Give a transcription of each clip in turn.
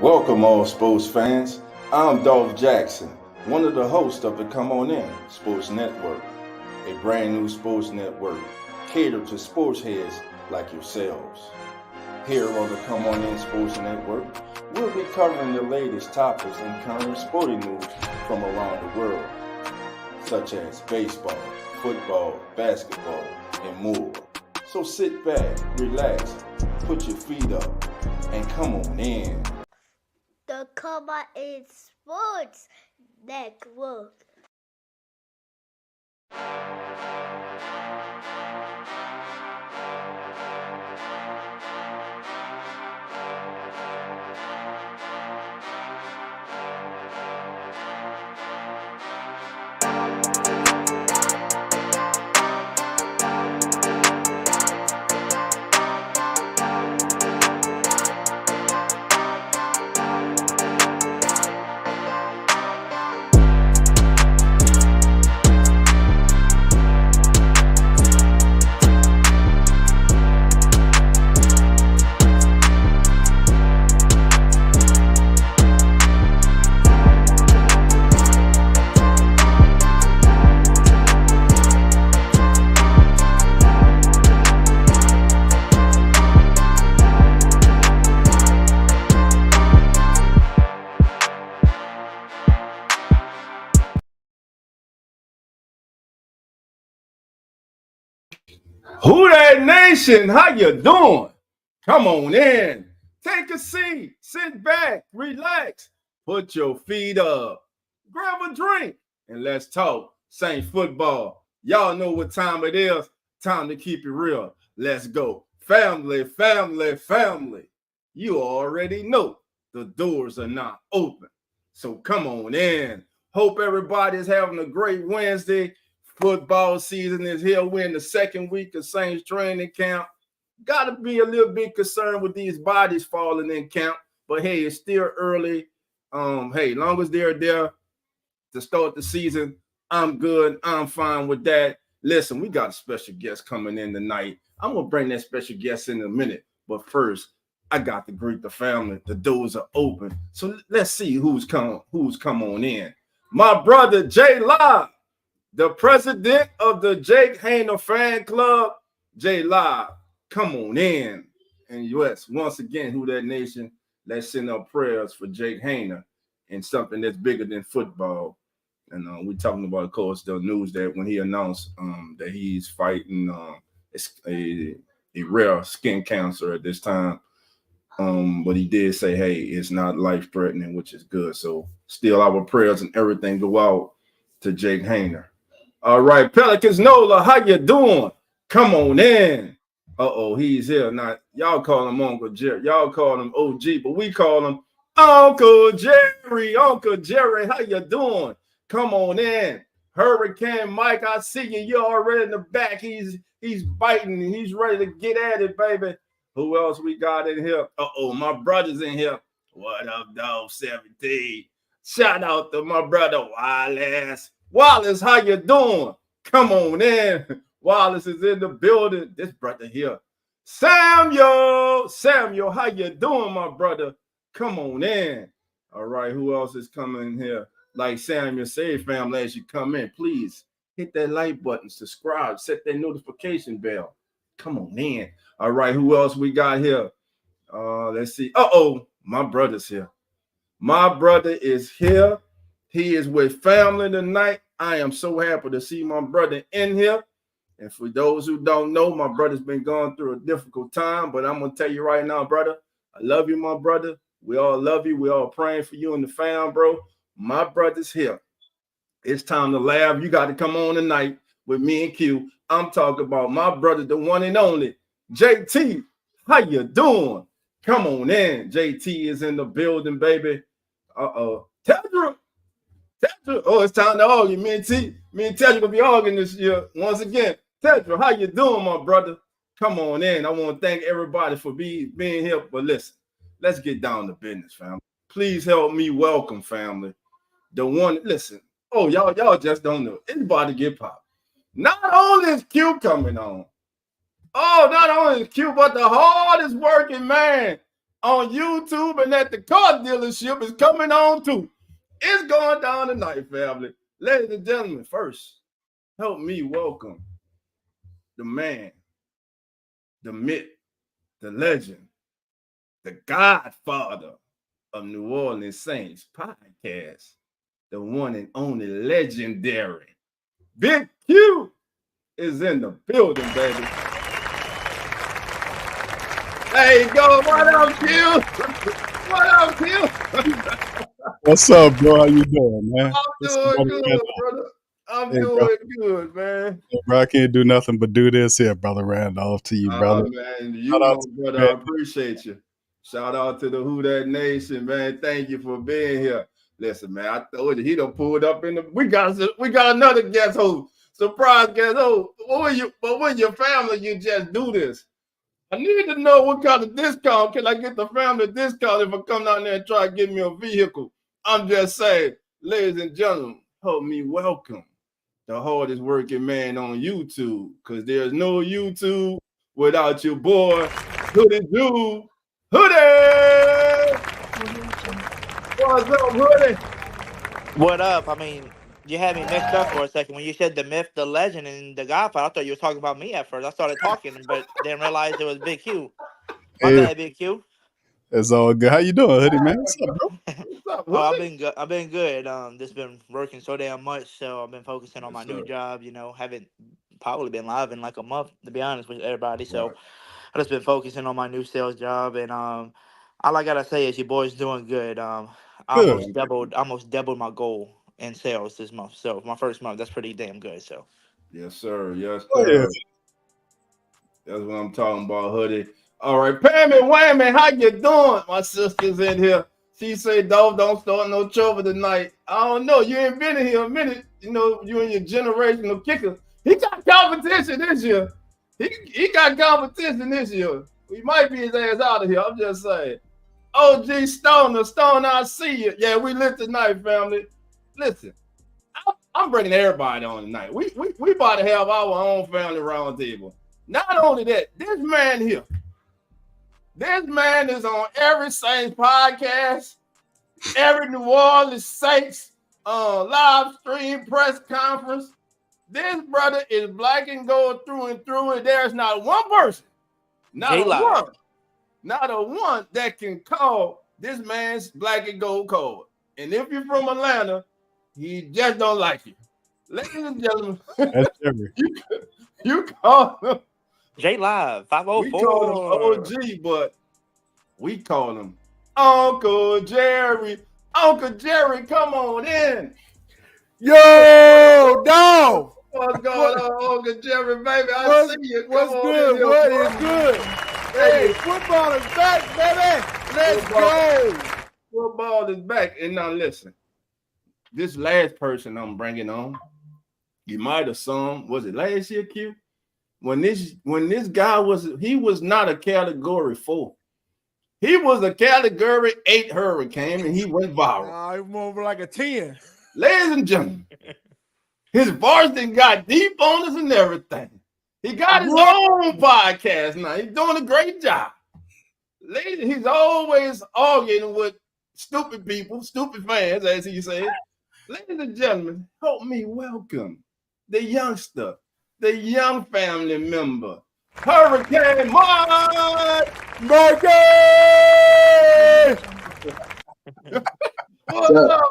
Welcome all sports fans. I'm Dolph Jackson, one of the hosts of the Come On In Sports Network, a brand new sports network catered to sports heads like yourselves. Here on the Come On In Sports Network, we'll be covering the latest topics and current sporting news from around the world, such as baseball, football, basketball, and more. So sit back, relax, put your feet up, and come on in. The Come On In Sports Network. Who that nation? How you doing? Come on in. Take a seat. Sit back. Relax. Put your feet up. Grab a drink. And let's talk Saint football. Y'all know what time it is. Time to keep it real. Let's go. Family, family, family. You already know the doors are not open. So come on in. Hope everybody's having a great Wednesday. Football season is here. We're in the second week of Saints training camp. Got to be a little bit concerned with these bodies falling in camp. But, hey, it's still early. Hey, long as they're there to start the season, I'm good. I'm fine with that. Listen, we got a special guest coming in tonight. I'm going to bring that special guest in a minute. But first, I got to greet the family. The doors are open. So let's see who's come on in. My brother, Jay Live. The president of the Jake Hayner fan club, Jay Live, come on in. And yes, once again, who that nation, let's send up prayers for Jake Hayner and something that's bigger than football. And we're talking about, of course, the news that when he announced that he's fighting a rare skin cancer at this time. But he did say, hey, it's not life-threatening, which is good. So still our prayers and everything go out to Jake Hayner. All right, Pelicans Nola, how you doing? Come on in. He's here. Now, y'all call him Uncle Jerry. Y'all call him OG, but we call him Uncle Jerry. Uncle Jerry, how you doing? Come on in. Hurricane Mike, I see you. You're already in the back. He's biting. He's ready to get at it, baby. Who else we got in here? My brother's in here. What up, dog? 17. Shout out to my brother Wallace. Wallace, how you doing? Come on in. Wallace is in the building. This brother here. Samuel, how you doing, my brother? Come on in. All right, who else is coming in here? Like Samuel said, family, as you come in, please hit that like button, subscribe, set that notification bell. Come on in. All right, who else we got here? Let's see. My brother's here. My brother is here. He is with family tonight. I am so happy to see my brother in here. And for those who don't know, my brother's been going through a difficult time. But I'm going to tell you right now, brother, I love you, my brother. We all love you. We all praying for you and the fam, bro. My brother's here. It's time to laugh. You got to come on tonight with me and Q. I'm talking about my brother, the one and only, JT. How you doing? Come on in. JT is in the building, baby. Tedra. Oh, it's time to argue. Me and Tedra gonna be arguing this year once again. Tedra, how you doing, my brother? Come on in. I want to thank everybody for being here. But listen, let's get down to business, family. Please help me welcome, family. The one, listen. Oh, y'all just don't know. Anybody get popped. Not only is Q coming on. Oh, not only is Q, but the hardest working man on YouTube and at the car dealership is coming on too. It's going down tonight, family. Ladies and gentlemen, first, help me welcome the man, the myth, the legend, the godfather of New Orleans Saints podcast, the one and only legendary Big Q is in the building, baby. There you go. What up, Q? What up, Q? What's up, bro? How you doing, man? I'm doing good, brother. I'm doing good, man. Hey, bro, I can't do nothing but do this here, brother Randolph. To you, brother. Man, you know, brother, I appreciate you. Shout out to the Who That Nation, man. Thank you for being here. Listen, man, I told you he done pulled up in the. We got another guest host, surprise guest host. But when your family, you just do this. I need to know what kind of discount can I get the family discount if I come down there and try to get me a vehicle. I'm just saying, ladies and gentlemen, help me welcome the hardest working man on YouTube, because there's no YouTube without your boy, Hoodie Dude. Hoodie! What's up, Hoodie? What up? I mean, you had me mixed up for a second. When you said the myth, the legend, and the Godfather, I thought you were talking about me at first. I started talking, but didn't realize it was Big Q. My bad, Big Q. It's all good. How you doing, Hoodie, man? What's up, bro? What's up, Oh, I've been good. Just been working so damn much, so I've been focusing on my new job. You know, haven't probably been live in like a month, to be honest with everybody. So I just been focusing on my new sales job, and all I gotta say is your boy's doing good. I almost doubled my goal in sales this month. So my first month, that's pretty damn good. So yes, sir. Yes, sir. That's what I'm talking about, Hoodie. All right, Pammy Whammy, how you doing? My sister's in here. She say, Dolph, don't start no trouble tonight. I don't know. You ain't been in here a minute. You know, you and your generational kicker. He got competition this year. He got competition this year. We might be his ass out of here. I'm just saying. OG Stoner, I see you. Yeah, we lit tonight, family. Listen, I'm bringing everybody on tonight. We about to have our own family round table. Not only that, this man here. This man is on every Saints podcast, every New Orleans Saints live stream press conference. This brother is black and gold through and through, and there's not one person, not a one that can call this man's black and gold code. And if you're from Atlanta, he just don't like you. Ladies and gentlemen, you call him J Live 504. We call him OG, but we call him Uncle Jerry. Uncle Jerry, come on in. Yo, Dolph. What's going on, Uncle Jerry, baby? I see you. What's good? What is good? Hey, football is back, baby. Let's go. Football is back. And now listen, this last person I'm bringing on, you might have saw him. Was it last year, Q? When this guy was not a category 4. He was a category 8 hurricane, and he went viral. He went over like a 10. Ladies and gentlemen, his varsity got deep on us and everything. He got his own podcast now. He's doing a great job. Ladies, he's always arguing with stupid people, stupid fans, as he said. Ladies and gentlemen, help me welcome the youngster, the young family member, Hurricane Mike! Mikey! What's up,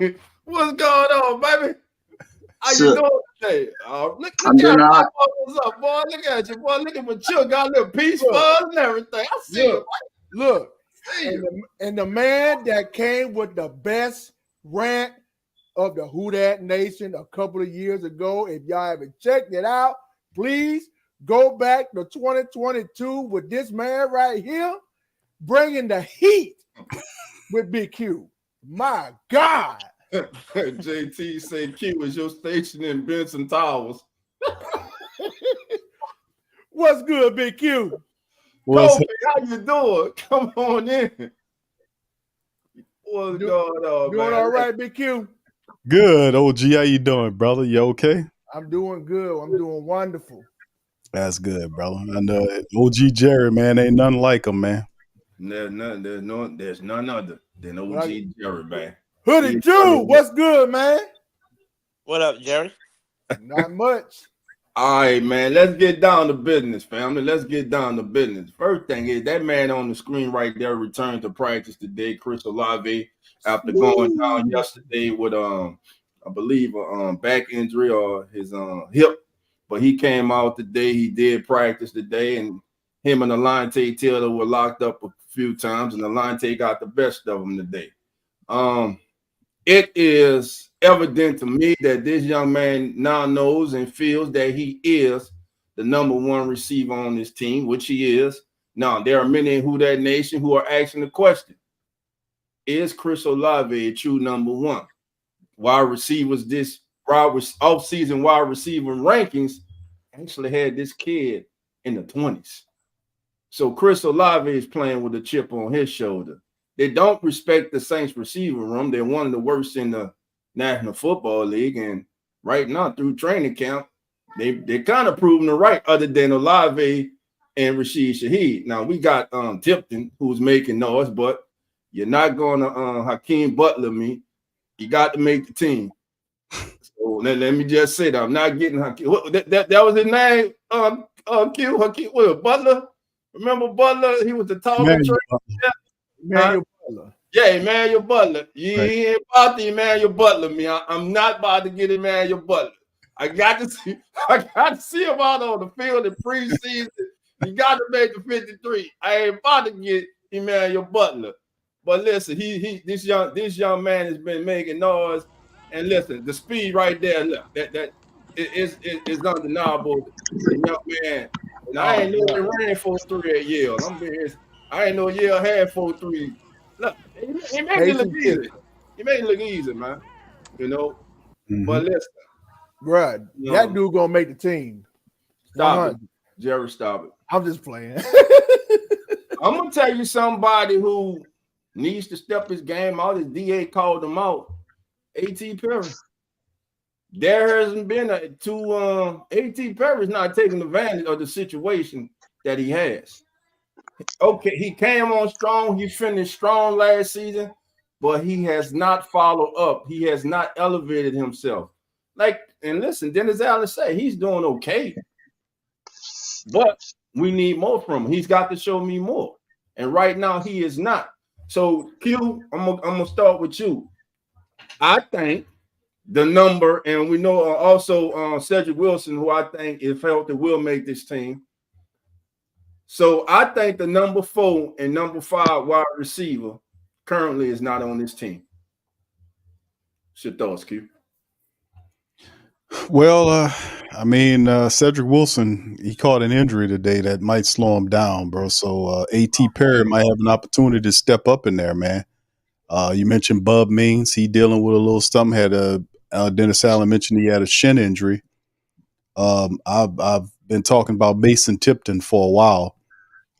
Mike? What's going on, baby? How you doing today? Look at what's up, boy. Look at you, boy. Look at my chill. Got a little peach fuzz and everything. I see you. Look. And the man that came with the best rant of the Who Dat Nation a couple of years ago. If y'all haven't checked it out, please go back to 2022 with this man right here, bringing the heat with Big Q. My God. JT say Q is your station in Benson Towers. What's good, Big Q? Kobe, how you doing? Come on in. What's going on, doing man? all right, Big Q? Good, OG. How you doing, brother? You okay? I'm doing good. I'm doing wonderful. That's good, brother. I know OG Jerry, man, ain't nothing like him, man. There's none other than OG Jerry, man. Hoodie Jew, what's good, man? What up, Jerry? Not much. All right, man. Let's get down to business, family. Let's get down to business. First thing is that man on the screen right there returned to practice today, Chris Olave, after going down yesterday with I believe a back injury or his hip. But he came out today. He did practice today, and him and Alante Thier were locked up a few times, and Alante got the best of them today. It is evident to me that this young man now knows and feels that he is the number one receiver on this team, which he is. Now, there are many in Who Dat Nation who are asking the question, is Chris Olave a true number one? Wide receivers, this off-season wide receiver rankings actually had this kid in the 20s. So Chris Olave is playing with a chip on his shoulder. They don't respect the Saints receiver room. They're one of the worst in the National Football League. And right now, through training camp, they're kind of proving the right, other than Olave and Rashid Shaheed. Now, we got Tipton, who's making noise, but you're not going to Hakeem Butler me. You got to make the team. So let me just say that I'm not getting Hakeem. That was his name, Hakeem Butler. Remember Butler? He was the taller. Emmanuel Butler. Yeah, Emmanuel Butler. You ain't about to Emmanuel Butler, me. I'm not about to get Emmanuel Butler. I got to see him out on the field in preseason. You got to make the 53. I ain't about to get Emmanuel Butler. But listen, this young man has been making noise. And listen, the speed right there, look, that is undeniable. The young man. And I ain't know he ran 4.3 at Yale. I ain't know Yale had 4.3. Look, he made it look easy. He made it look easy, man. You know. Mm-hmm. But listen, bruh, that dude gonna make the team. Stop it, Jerry. Stop it. I'm just playing. I'm gonna tell you somebody who needs to step his game out. His DA called him out. A.T. Perry. There hasn't been A.T. Perry's not taking advantage of the situation that he has. Okay, he came on strong. He finished strong last season, but he has not followed up. He has not elevated himself. And listen, Dennis Allen say he's doing okay, but we need more from him. He's got to show me more, and right now he is not. So, Q, I'm gonna start with you. I think the number, and we know also Cedric Wilson, who I think, if healthy, will make this team. So I think the number 4 and number 5 wide receiver currently is not on this team. What's your thoughts, Q? Well, Cedric Wilson, he caught an injury today that might slow him down, bro. So A.T. Perry might have an opportunity to step up in there, man. You mentioned Bub Means. He dealing with a little something. Had Dennis Allen mentioned he had a shin injury. I've been talking about Mason Tipton for a while.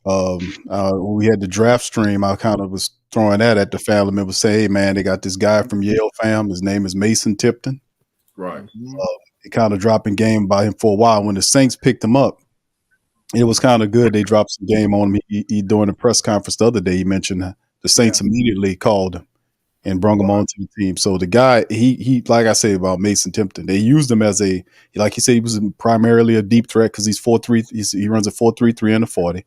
When we had the draft stream, I kind of was throwing that at the family members, say, hey, man, they got this guy from Yale fam. His name is Mason Tipton. Right. They kind of dropping game by him for a while. When the Saints picked him up, it was kind of good. They dropped some game on him. He during the press conference the other day, he mentioned the Saints immediately called him and brought him onto the team. So the guy, he like I say about Mason Tipton, they used him as like he said, he was primarily a deep threat because he's 4.3. He runs a 4.33 and a 40.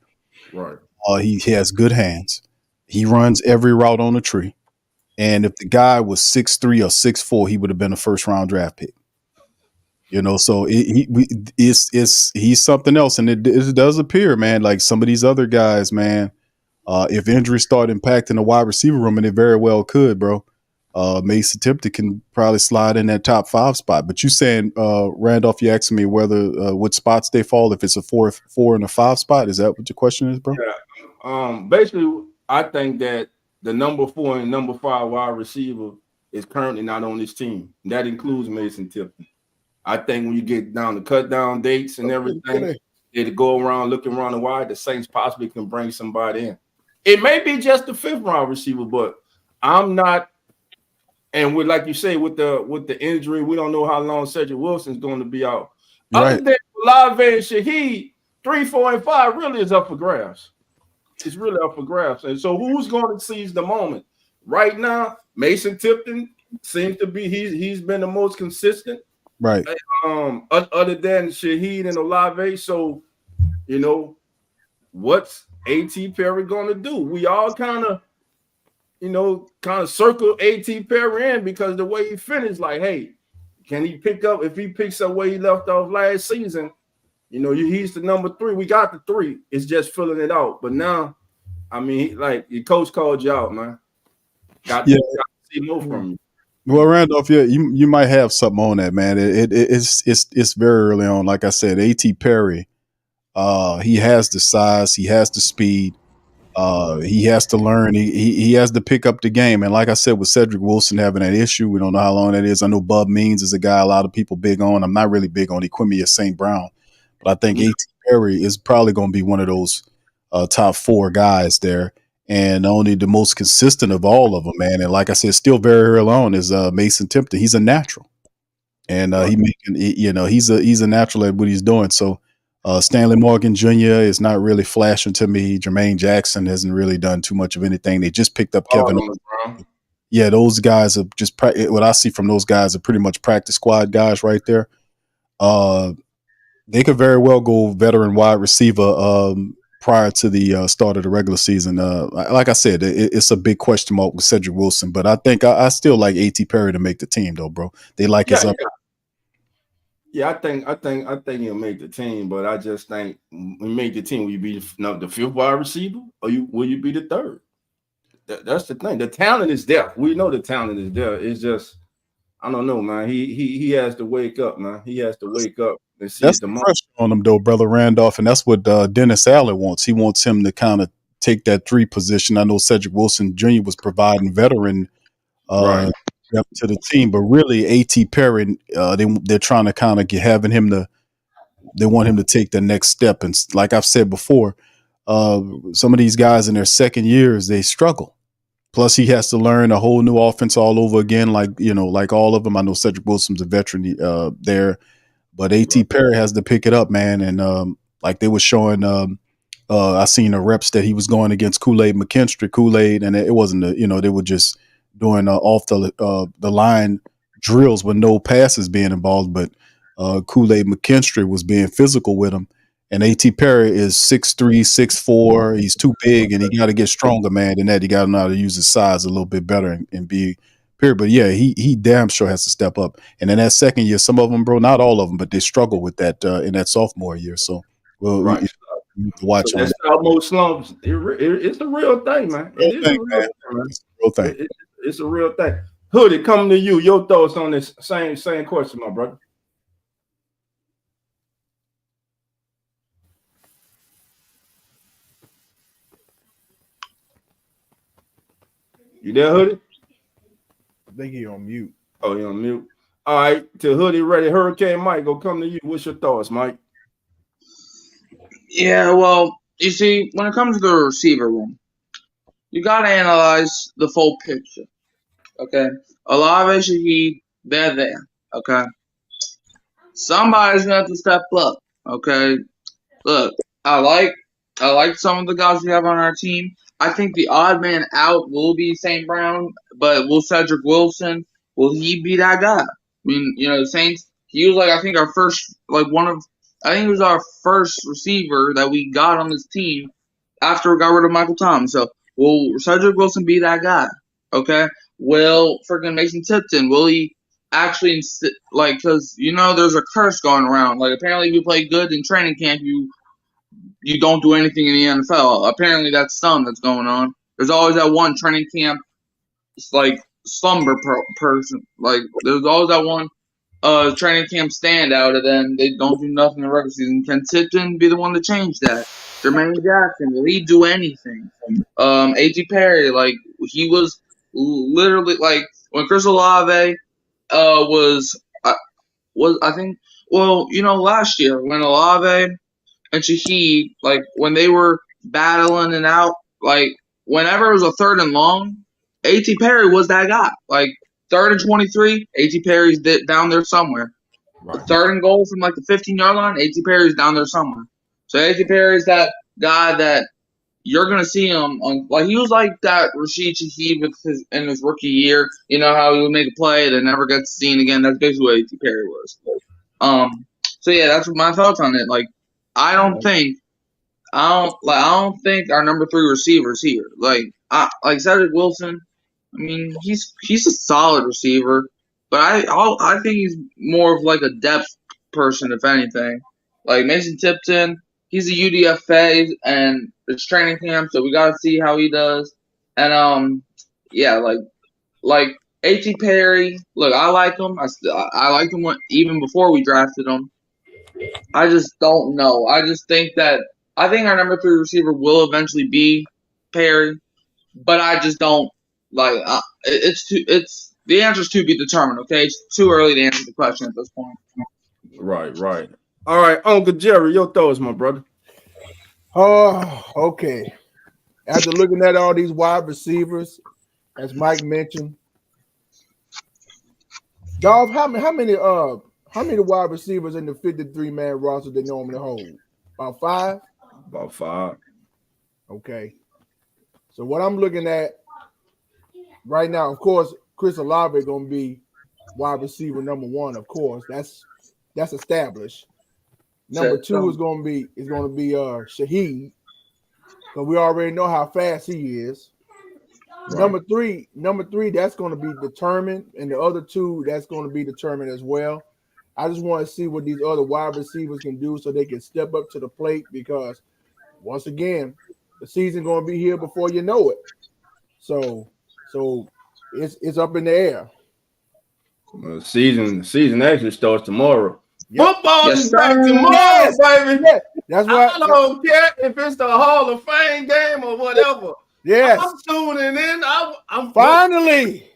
Right. He has good hands. He runs every route on the tree. And if the guy was 6'3" or 6'4", he would have been a first-round draft pick. You know, so he's something else, and it does appear, man, like some of these other guys, man. If injuries start impacting the wide receiver room, and it very well could, bro. Mason Tipton can probably slide in that top 5 spot. But you saying, Randolph, you asking me whether what spots they fall, if it's a 4 and a 5 spot. Is that what your question is, bro? Yeah. Basically, I think that the number 4 and number 5 wide receiver is currently not on this team. That includes Mason Tipton. I think when you get down to cut down dates and everything, they go around looking around the wide, the Saints possibly can bring somebody in. It may be just the 5th round receiver, but I'm not. And with, like you say, with the injury, we don't know how long Cedric Wilson's going to be out. Right. Other than Olave and Shaheed, 3, 4, and 5 really is up for grabs. It's really up for grabs. And so who's going to seize the moment? Right now, Mason Tipton seems to be he's been the most consistent. Right. Other than Shaheed and Olave. So, you know, what's A.T. Perry going to do? We all kind of circle A.T. Perry in because the way he finished, like, hey, can he pick up if he picks up where he left off last season? He's the number 3. We got the 3. It's just filling it out. But now, I mean, like your coach called you out, man. Got to see more from you. Well, Randolph, yeah, you might have something on that, man. It's very early on. Like I said, A.T. Perry, he has the size, he has the speed. He has to learn. He has to pick up the game. And like I said, with Cedric Wilson having that issue, we don't know how long that is. I know Bub Means is a guy a lot of people big on. I'm not really big on Equimia St. Brown, but I think A.T. Perry is probably going to be one of those top 4 guys there, and only the most consistent of all of them, man. And like I said, still very early on is Mason Tipton. He's a natural, and he's a natural at what he's doing. So. Stanley Morgan Jr. is not really flashing to me. Jermaine Jackson hasn't really done too much of anything. They just picked up Kevin. Yeah, those guys are just what I see from those guys are pretty much practice squad guys right there. They could very well go veteran wide receiver prior to the start of the regular season. Like I said, it's a big question mark with Cedric Wilson, but I think I still like A.T. Perry to make the team, though, bro. They like his up. Yeah, I think he'll make the team, but I just think when you make the team, will you be the 5th wide receiver, or will you be the 3rd? That's the thing. The talent is there. We know the talent is there. It's just I don't know, man. He has to wake up, man. He has to wake up and see that's the pressure on him, though, brother Randolph, and that's what Dennis Allen wants. He wants him to kind of take that 3 position. I know Cedric Wilson Jr. was providing veteran right to the team, but really A.T. Perry, they're trying to kind of they want him to take the next step. And like I've said before, some of these guys in their second years, they struggle. Plus he has to learn a whole new offense all over again. Like all of them. I know Cedric Wilson's a veteran there, but A.T. Perry has to pick it up, man. And like they were showing, I seen the reps that he was going against Kool-Aid McKinstry, and it wasn't they were just doing off the line drills with no passes being involved, but Kool-Aid McKinstry was being physical with him. And A.T. Perry is 6'3", 6'4". He's too big, and he got to get stronger, man. Than that, he got to know how to use his size a little bit better and be period. But yeah, he damn sure has to step up. And in that second year, some of them, bro, not all of them, but they struggle with that in that sophomore year. So we need to watch on that. Almost slumps. It's a real thing, man. It's a real thing. It's a real thing. Hoodie, coming to you. Your thoughts on this same question, my brother. You there, Hoodie? I think he on mute. Oh, you on mute. All right, to Hoodie ready. Hurricane Mike, go come to you. What's your thoughts, Mike? Yeah, well, you see, when it comes to the receiver room, you got to analyze the full picture. Okay? Olave, Shaheed, they're there. Okay? Somebody's going to have to step up. Okay? Look, I like some of the guys we have on our team. I think the odd man out will be St. Brown, but will Cedric Wilson, will he be that guy? I mean, the Saints, he was I think our first, I think he was our first receiver that we got on this team after we got rid of Michael Thomas. So, will Cedric Wilson be that guy? Okay? Will freaking Mason Tipton, will he actually, because, there's a curse going around. Apparently if you play good in training camp, you don't do anything in the NFL. Apparently that's something that's going on. There's always that one training camp, slumber person. There's always that one training camp standout, and then they don't do nothing in the regular season. Can Tipton be the one to change that? Jermaine Jackson, will he do anything? A.T. Perry, he was literally when Chris Olave was I think last year when Olave and Shaheed, when they were battling it out, whenever it was a 3rd and long, A.T. Perry was that guy. 3rd and 23, A.T. Perry's down there somewhere. Right. 3rd and goal from the 15-yard line, A.T. Perry's down there somewhere. So A.T. Perry's that guy that you're gonna see him on like he was like that Rashid Shaheed in his rookie year. You know how he would make a play that never gets seen again. That's basically what A.T. Perry was. So yeah, that's my thoughts on it. Like, I don't think I don't think our number 3 receiver's here. Like Cedric Wilson. I mean, he's a solid receiver, but I think he's more of like a depth person, if anything. Like Mason Tipton, he's a UDFA and it's training camp, so we gotta see how he does. And yeah, like A.T. Perry. Look, I like him. I liked him even before we drafted him. I just don't know. I think our number 3 receiver will eventually be Perry, but I just don't like. It's the answer's to be determined. Okay, it's too early to answer the question at this point. Right. All right, Uncle Jerry, your thoughts, my brother. Oh, okay. After looking at all these wide receivers, as Mike mentioned, Dolph, how many wide receivers in the 53-man roster they normally hold? About 5? About 5. Okay. So what I'm looking at right now, of course, Chris Olave going to be wide receiver number 1. Of course, that's established. Number 2 is going to be Shaheed, because we already know how fast he is. Right. Number three, that's going to be determined, and the other 2, that's going to be determined as well. I just want to see what these other wide receivers can do so they can step up to the plate, because once again, the season going to be here before you know it. So it's up in the air. Well, season actually starts tomorrow. Yep. Football is back tomorrow, baby. Yeah. That's what I don't care if it's the Hall of Fame game or whatever. Yes. I'm tuning in. I'm finally.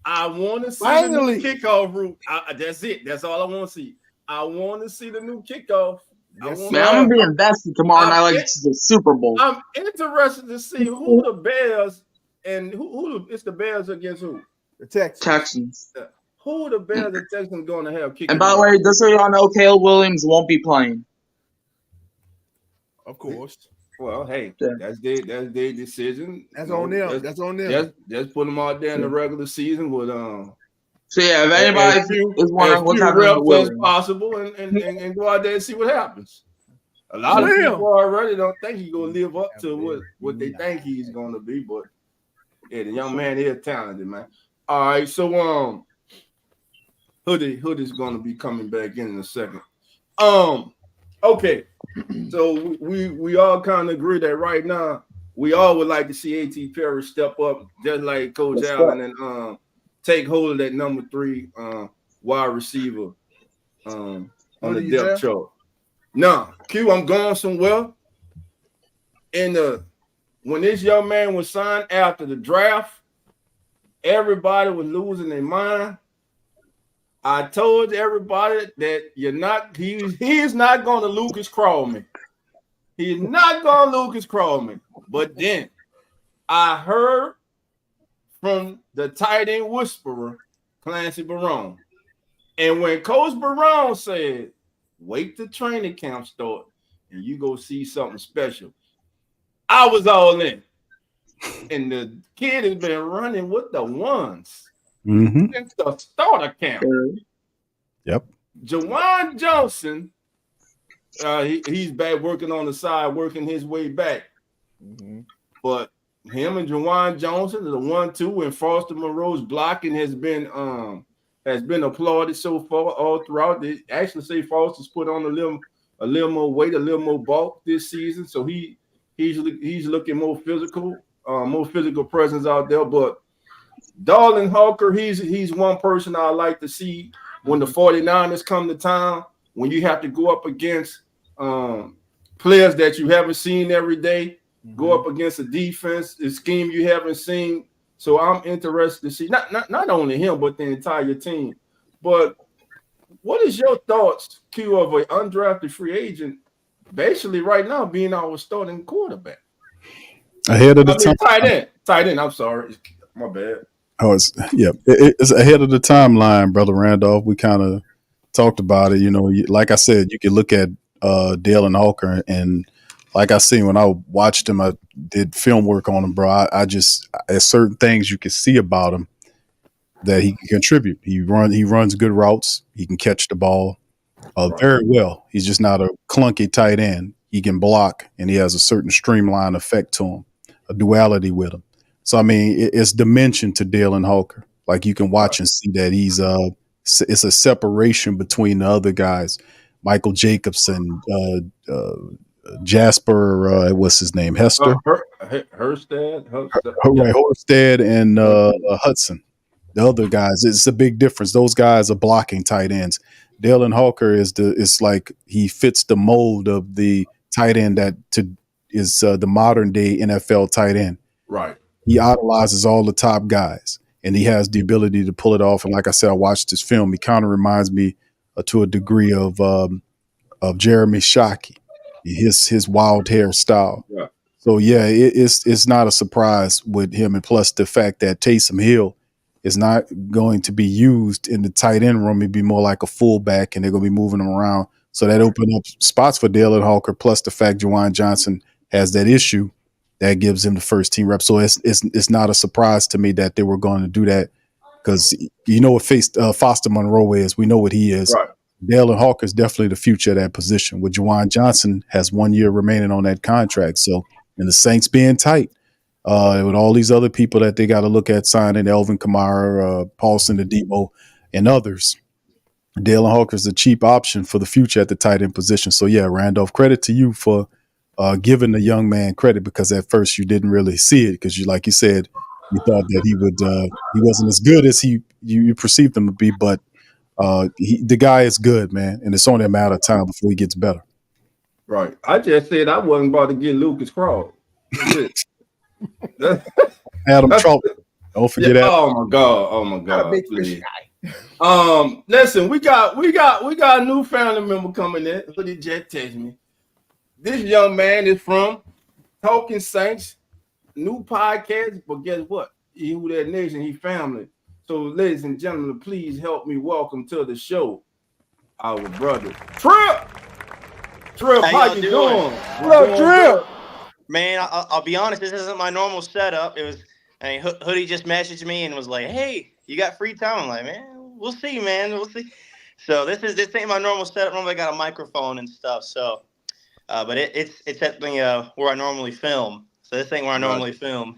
I want to see the new kickoff route. That's it. That's all I want to see. I want to see the new kickoff. Yes, man, I'm gonna be invested tomorrow night like it's the Super Bowl. I'm interested to see who the Bears and who it's the Bears against who? The Texans. Who the Bears and Texans going to have kicking? And by the way, just so y'all know, Caleb Williams won't be playing. Of course. Well, hey, that's their decision. That's on them. That's on them. Just put them out there in the regular season with So yeah, if anybody is wondering what's happening as possible, and go out there and see what happens. A lot of people already don't think he's gonna live up to what they think he's gonna be, but yeah, the young man is talented, man. All right, so Hoodie's gonna be coming back in a second. Okay. So we all kind of agree that right now we all would like to see A.T. Perry step up just like Coach Allen and take hold of that number 3 wide receiver on the depth chart. Now, Q, I'm going somewhere. When this young man was signed after the draft, everybody was losing their mind. I told everybody that he's not going to Lucas Crawlman. He's not going to Lucas Crawlman. But then I heard from the tight end whisperer, Clancy Barone. And when Coach Barone said, wait till training camp start and you go see something special, I was all in. And the kid has been running with the ones. Since the starter camp. Yep. Jawan Johnson, he's back working on the side, working his way back. But him and Jawan Johnson are the 1-2, and Foster Moreau's blocking has been applauded so far all throughout. They actually say Foster's put on a little more weight, a little more bulk this season, so he's looking more physical presence out there. But Darlin Hawker, he's one person I like to see when the 49ers come to town, when you have to go up against players that you haven't seen every day, go up against a defense, a scheme you haven't seen. So I'm interested to see not only him, but the entire team. But what is your thoughts, Q, of an undrafted free agent basically right now being our starting quarterback? Ahead of the time. Tight end. I'm sorry. My bad. Oh, it's ahead of the timeline, Brother Randolph. We kind of talked about it. You know, like I said, you can look at Dale and Hawker and like I seen when I watched him, I did film work on him, bro. I just there's certain things you can see about him that he can contribute. He runs good routes. He can catch the ball very well. He's just not a clunky tight end. He can block, and he has a certain streamline effect to him, a duality with him. So I mean, it's dimension to Dalen Hawker. Like you can watch and see that it's a separation between the other guys, Michael Jacobson, Jasper, what's his name, Hester, right, Horsted, and Hudson. The other guys, it's a big difference. Those guys are blocking tight ends. Dalen Hawker it's like he fits the mold of the tight end is the modern day NFL tight end. Right. He idolizes all the top guys, and he has the ability to pull it off. And like I said, I watched this film. He kind of reminds me to a degree of Jeremy Shockey, his wild hair style. Yeah. So yeah, it's not a surprise with him, and plus the fact that Taysom Hill is not going to be used in the tight end room. It'd be more like a fullback, and they're going to be moving him around. So that opened up spots for Dalen Hawker. Plus the fact Juwan Johnson has that issue that gives him the first team rep. So it's not a surprise to me that they were going to do that, because you know what Foster Monroe is. We know what he is. Right. Dalen Hawker is definitely the future of that position. With Juwan Johnson has 1 year remaining on that contract. So, and the Saints being tight, with all these other people that they got to look at signing, Elvin Kamara, Paulson Adebo, and others, Dalen Hawker is a cheap option for the future at the tight end position. So yeah, Randolph, credit to you for giving the young man credit, because at first you didn't really see it, because like you said, you thought that he wasn't as good as you perceived him to be, but the guy is good, man, and it's only a matter of time before he gets better. Right. I just said I wasn't about to get Lucas Crawl. Adam Trout. Don't forget that. Oh my God. Big Please. fish guy. Listen, we got a new family member coming in. Hoodie Jet texted me. This young man is from Talking Saints, new podcast, but guess what? He who that nation, he family. So, ladies and gentlemen, please help me welcome to the show our brother Trip. How you doing? Hello, Trip. Man, I'll be honest, this isn't my normal setup. It was, Hoodie just messaged me and was like, "Hey, you got free time?" I'm like, "Man, we'll see, man. We'll see." So this ain't my normal setup. Normally I got a microphone and stuff. So, but it's at the where I normally film. So this ain't where I normally film.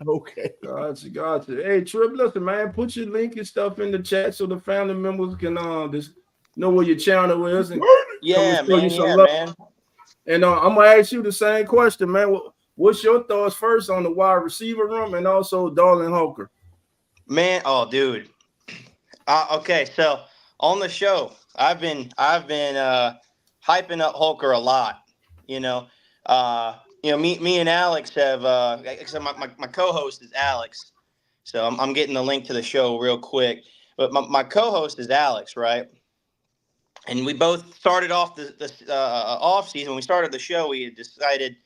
Okay. Gotcha. Hey, Trip, listen, man, put your link and stuff in the chat so the family members can just know where your channel is. And yeah, man. And I'm gonna ask you the same question, man. What's your thoughts first on the wide receiver room and also Dalen Hawker? Man, oh, dude. Okay, so on the show, I've been hyping up Hawker a lot. Me and Alex have. My co-host is Alex, so I'm getting the link to the show real quick. But my co-host is Alex, right? And we both started off the off season. When we started the show, we had decided,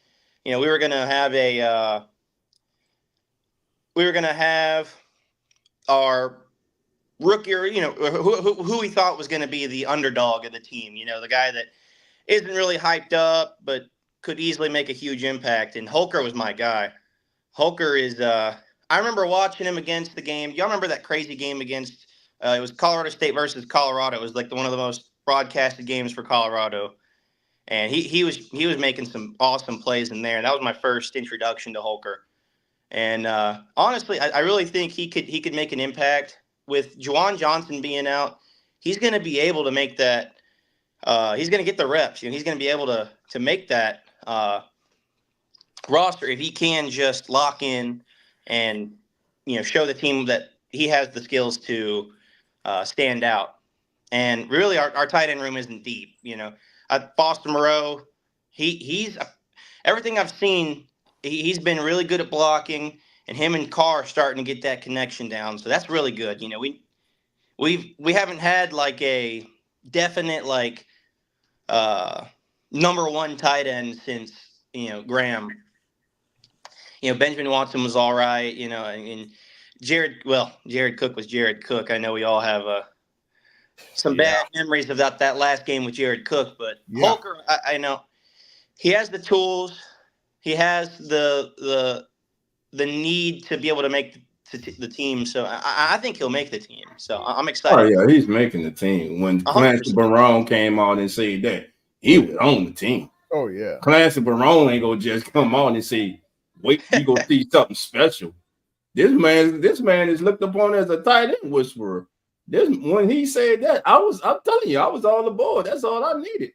we were gonna have our rookie, or who we thought was gonna be the underdog of the team. The guy that isn't really hyped up, but could easily make a huge impact. And Holker was my guy. Holker is. I remember watching him against the game. Y'all remember that crazy game against? It was Colorado State versus Colorado. It was like one of the most broadcasted games for Colorado, and he was making some awesome plays in there. And that was my first introduction to Holker. And honestly, I really think he could make an impact with Juwan Johnson being out. He's going to be able to make that. He's going to get the reps. He's going to be able to make that roster if he can just lock in and show the team that he has the skills to stand out. And really, our tight end room isn't deep. Foster Moreau, he's everything I've seen. He's been really good at blocking, and him and Carr are starting to get that connection down. So that's really good. We haven't had like a definite number one tight end since Graham. Benjamin Watson was all right. And Jared Cook was Jared Cook. I know we all have some bad memories of that last game with Jared Cook, but yeah. Holker, I know he has the tools. He has the need to be able to make the team. So I think he'll make the team. So I'm Oh excited. yeah, he's making the team. When Clancy 100%. Barone came out and said that, he was on the team. Oh yeah. Clancy Barone ain't gonna just come on and say, "Wait, you gonna see something special." This man is looked upon as a tight end whisperer. This when he said that, I'm telling you, I was all aboard. That's all I needed,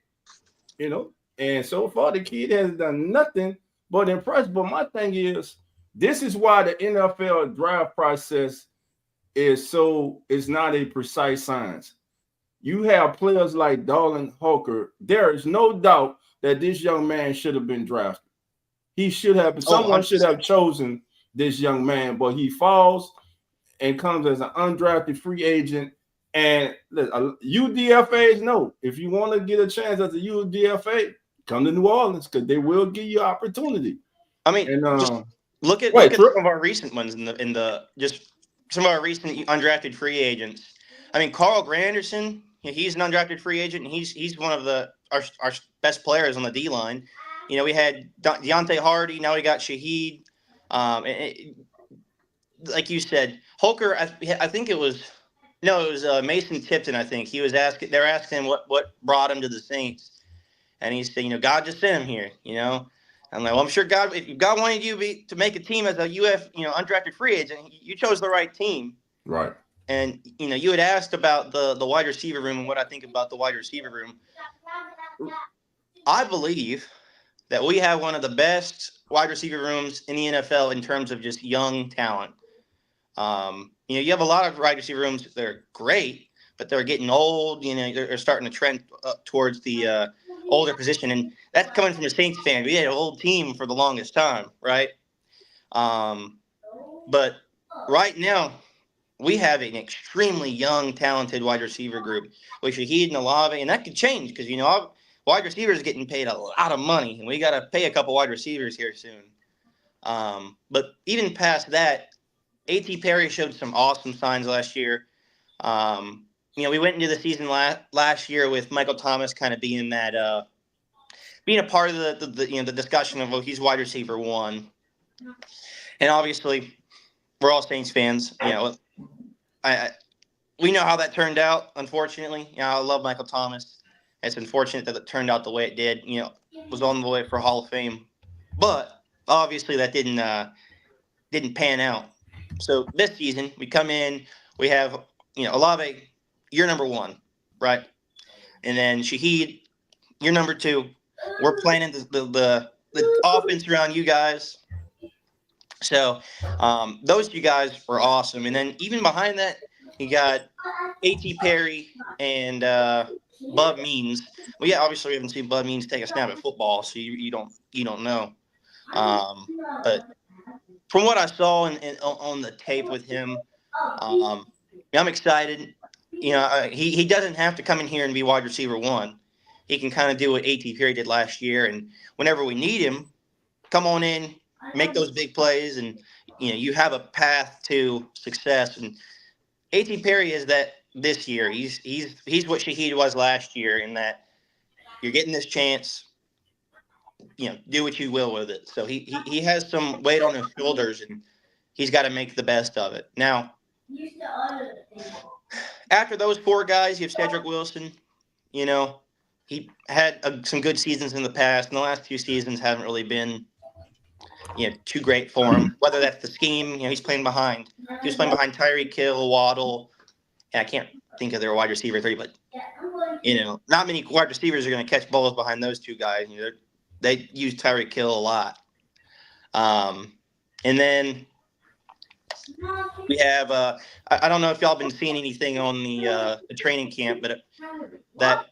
you know. And so far, the kid has done nothing but impress. But my thing is, this is why the NFL draft process is not a precise science. You have players like Darlin Hooker. There is no doubt that this young man should have been drafted. He should have, someone should have chosen this young man, but he falls and comes as an undrafted free agent. And UDFAs know if you want to get a chance as a UDFA, come to New Orleans because they will give you opportunity. I mean, And just look at some of our recent ones in the just some of our recent undrafted free agents. I mean, Carl Granderson, he's an undrafted free agent, and he's one of our best players on the D line. You know, we had Deontay Hardy. Now we got Shaheed. Like you said, Holker. I think it was Mason Tipton. I think he was asking. They're asking him what brought him to the Saints, and he said, God just sent him here. I'm like, well, I'm sure God. If God wanted you to make a team as a undrafted free agent, you chose the right team. Right. And you had asked about the wide receiver room and what I think about the wide receiver room. I believe that we have one of the best wide receiver rooms in the NFL in terms of just young talent. You have a lot of wide receiver rooms that are great, but they're getting old. They're starting to trend up towards the older position, and that's coming from the Saints fan. We had an old team for the longest time, right? But right now, we have an extremely young, talented wide receiver group with Shaheed and Olave, and that could change because wide receivers are getting paid a lot of money, and we got to pay a couple wide receivers here soon. But even past that, A.T. Perry showed some awesome signs last year. We went into the season last year with Michael Thomas kind of being that, being a part of the discussion of he's wide receiver one, and obviously we're all Saints fans. We know how that turned out. Unfortunately, I love Michael Thomas. It's unfortunate that it turned out the way it did. Was on the way for Hall of Fame, but obviously that didn't pan out. So this season we come in, we have Olave, you're number one, right? And then Shaheed, you're number two. We're planning the offense around you guys. So those two guys were awesome. And then even behind that, you got A.T. Perry and Bud Means. Well, yeah, obviously we haven't seen Bud Means take a snap at football, so you don't know. But from what I saw on the tape with him, I'm excited. He doesn't have to come in here and be wide receiver one. He can kind of do what A.T. Perry did last year, and whenever we need him, come on in, make those big plays, and you have a path to success. And A.T. Perry is that this year. He's what Shaheed was last year in that you're getting this chance. Do what you will with it. So he has some weight on his shoulders, and he's got to make the best of it. Now, after those four guys, you have Cedric Wilson. He had some good seasons in the past, and the last 2 seasons haven't really been too great for him. Whether that's the scheme, he's playing behind. He was playing behind Tyreek Hill, Waddle. And I can't think of their wide receiver 3, but not many wide receivers are going to catch balls behind those 2 guys. They use Tyreek Hill a lot. And then we have I don't know if y'all been seeing anything on the training camp, but that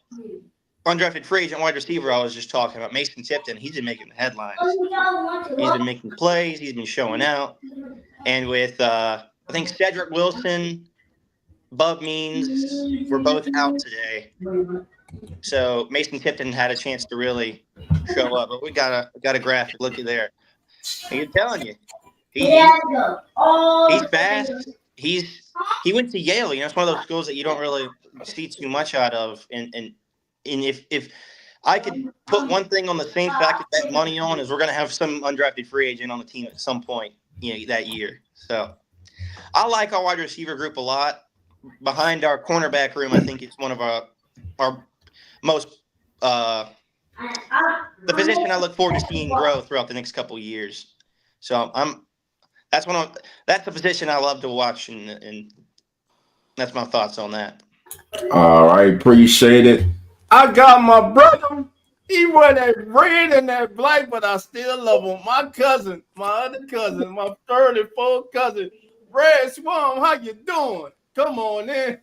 undrafted free agent wide receiver I was just talking about, Mason Tipton, he's been making the headlines. He's been making plays. He's been showing out. And with I think Cedric Wilson, Bub Means were both out today. So Mason Tipton had a chance to really show up. But we got a graphic. Look at there. I'm telling you. He's fast. He went to Yale. It's one of those schools that you don't really see too much out of. And if I could put one thing on the Saints that I could bet money on is we're going to have some undrafted free agent on the team at some point, that year. So I like our wide receiver group a lot. Behind our cornerback room, I think it's one of our most the position I look forward to seeing grow throughout the next couple of years. So that's the position I love to watch, and that's my thoughts on that. All right, appreciate it. I got my brother. He wear that red and that black, but I still love him. My cousin, my other cousin, my third and fourth cousin, Brad Swam. How you doing? Come on in.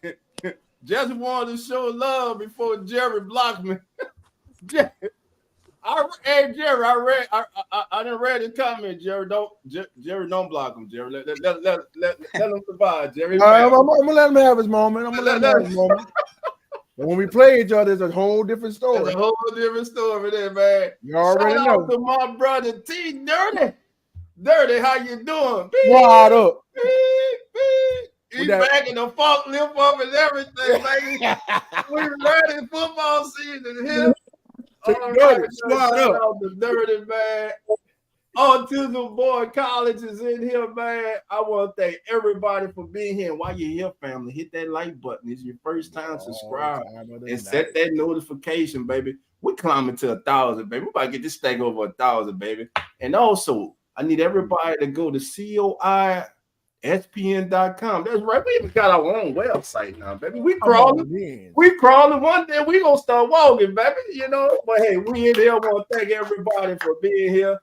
Just wanted to show love before Jerry blocked me. Jerry, Jerry, I didn't read his comment. Jerry, don't block him. Jerry, let him survive. Jerry, I'm gonna let him have his moment. When we play each other, it's a whole different story. It's a whole different story there, man. You already Shout know. out to my brother T Dirty, how you doing? Wide up. He's back in the funk, lift up and everything, baby. We're ready football season here. Shout out to Dirty, man. Autism Boy College is in here, man. I want to thank everybody for being here. And while you're here, family, hit that like button. It's your first time, subscribe and set that notification, baby. We're climbing to 1,000, baby. We're about to get this thing over 1,000, baby. And also, I need everybody to go to COISPN.com. That's right. We even got our own website now, baby. We crawling. We crawling. One day we gonna start walking, baby. But hey, we in here. I want to thank everybody for being here.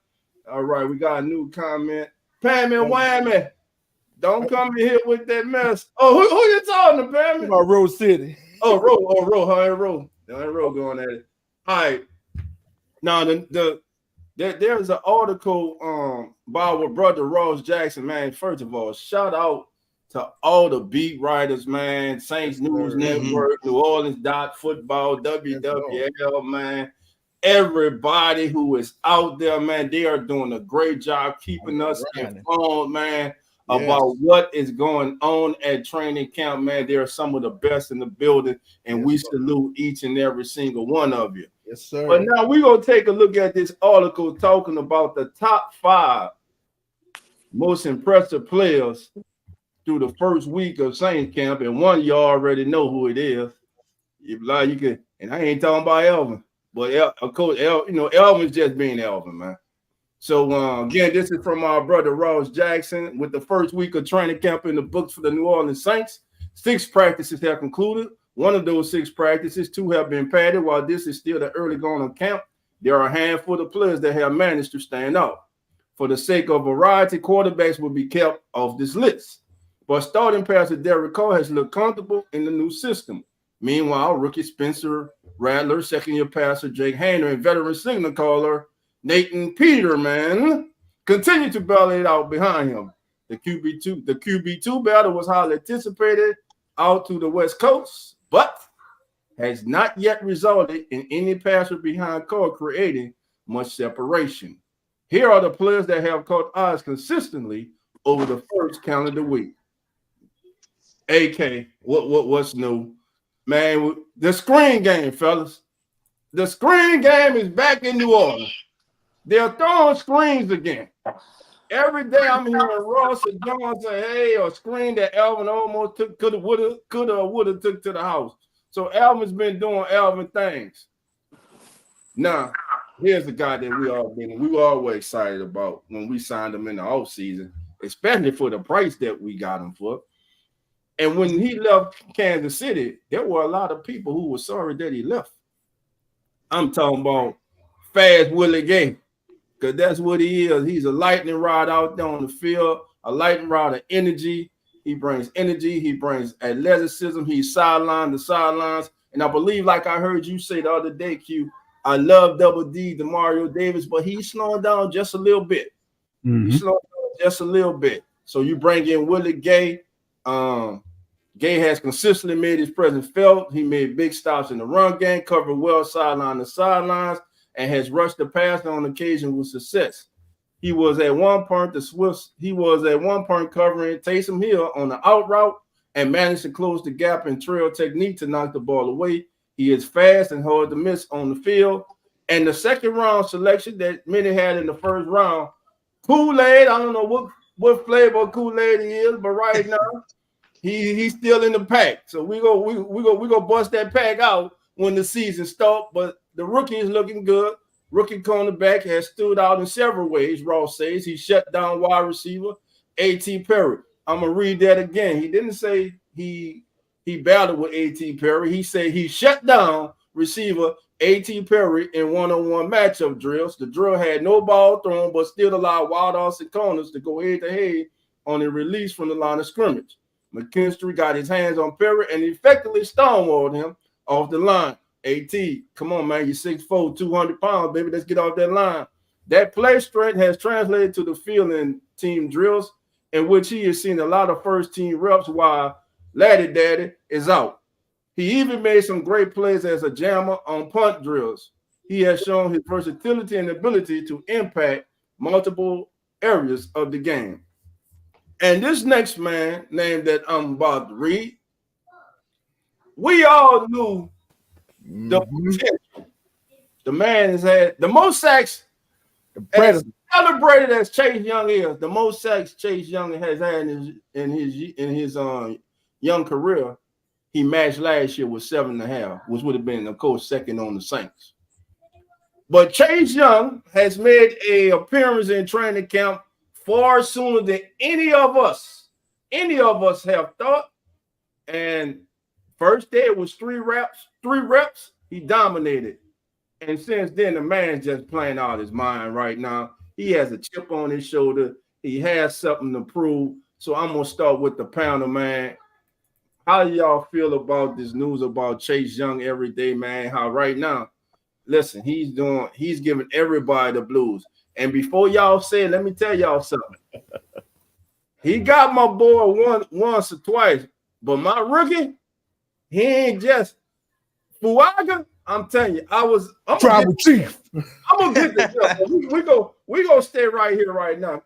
All right, we got a new comment. Pam and Whammy, don't come in here with that mess. Oh, who you talking to, Pam? About Rose City. Oh, Roe. How ain't Roe? There ain't Roe going at it. All right. Now, there's an article by our brother Ross Jackson, man. First of all, shout out to all the beat writers, man. Saints News Network, New Orleans Football, WWL, man. Everybody who is out there, man, they are doing a great job keeping us informed, man, about what is going on at training camp, man. They are some of the best in the building, and we salute each and every single one of you. Yes, sir. But now we're going to take a look at this article talking about the top 5 most impressive players through the first week of Saints camp, and one you already know who it is. And I ain't talking about Elvin. But of course, Elvin's just being Elvin, man. So again, this is from our brother Ross Jackson. With the first week of training camp in the books for the New Orleans Saints, 6 practices have concluded. One of those 6 practices, 2 have been padded. While this is still the early going on camp, there are a handful of players that have managed to stand out. For the sake of variety, quarterbacks will be kept off this list. But starting passer Derek Carr has looked comfortable in the new system. Meanwhile, rookie Spencer Rattler, second-year passer Jake Hayner, and veteran signal caller Nathan Peterman continue to battle it out behind him. The QB2 battle was highly anticipated out to the West Coast, but has not yet resulted in any passer behind Carr creating much separation. Here are the players that have caught eyes consistently over the first calendar week. AK, what's new? Man, the screen game, fellas. The screen game is back in New Orleans. They're throwing screens again. Every day I'm hearing Ross or John say, hey, a screen that Alvin almost could have, would have took to the house. So Alvin's been doing Alvin things. Now, here's the guy that we were always excited about when we signed him in the offseason, especially for the price that we got him for. And when he left Kansas City, there were a lot of people who were sorry that he left. I'm talking about Fast Willie Gay, because that's what he is. He's a lightning rod out there on the field, a lightning rod of energy. He brings energy. He brings athleticism. He's sideline to sidelines. And I believe, like I heard you say the other day, Q, I love Double D, DeMario Davis, but he's slowing down just a little bit. He's slowing down just a little bit. So you bring in Willie Gay. Gay has consistently made his presence felt. He made big stops in the run game, covered well sideline to sidelines, and has rushed the passer on occasion with success. He was at one point covering Taysom Hill on the out route and managed to close the gap in trail technique to knock the ball away. He is fast and hard to miss on the field. And the second round selection that many had in the first round, Kool-Aid. I don't know what flavor Kool-Aid he is, but right now he's still in the pack. So we go bust that pack out when the season starts. But the rookie is looking good. Rookie cornerback has stood out in several ways. Ross says he shut down wide receiver A.T. Perry. I'm gonna read that again. He didn't say he battled with A.T. Perry. He said he shut down receiver A.T. Perry in one-on-one matchup drills. The drill had no ball thrown, but still allowed wideouts and corners to go head-to-head on a release from the line of scrimmage. McKinstry got his hands on Perry and effectively stonewalled him off the line. A.T., come on, man. You're 6'4", 200 pounds, baby. Let's get off that line. That play strength has translated to the field in team drills, in which he has seen a lot of first-team reps while Laddie Daddy is out. He even made some great plays as a jammer on punt drills. He has shown his versatility and ability to impact multiple areas of the game. And this next man, name that I'm about to read, we all knew the potential. The man has had the most sacks, as celebrated as Chase Young is, the most sacks Chase Young has had in his young career. He matched last year with 7.5, which would have been, of course, second on the Saints. But Chase Young has made an appearance in training camp far sooner than any of us have thought. And first day it was 3 reps, he dominated. And since then, the man's just playing out his mind right now. He has a chip on his shoulder. He has something to prove. So I'm going to start with the pounder, man. How do y'all feel about this news about Chase Young every day, man? How right now, listen, he's giving everybody the blues. And before y'all say it, let me tell y'all something. He got my boy once or twice, but my rookie, he ain't just Fuaga. I'm telling you, I'm Tribal chief. I'm gonna get this. We go stay right here right now.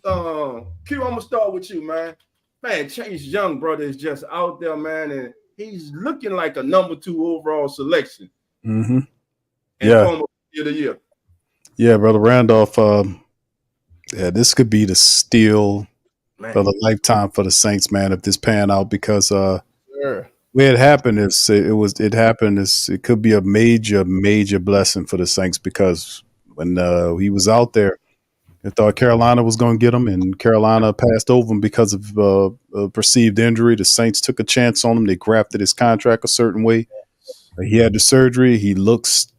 Q, I'm gonna start with you, man. Man, Chase Young, brother, is just out there, man, and he's looking like a number 2 overall selection. Mm-hmm. Yeah. Former of the year. Yeah, brother Randolph. This could be the steal for the lifetime for the Saints, man, if this pan out, because Sure. where it happened is it could be a major blessing for the Saints, because when he was out there, they thought Carolina was going to get him, and Carolina passed over him because of a perceived injury. The Saints took a chance on him. They grafted his contract a certain way. He had the surgery. He looks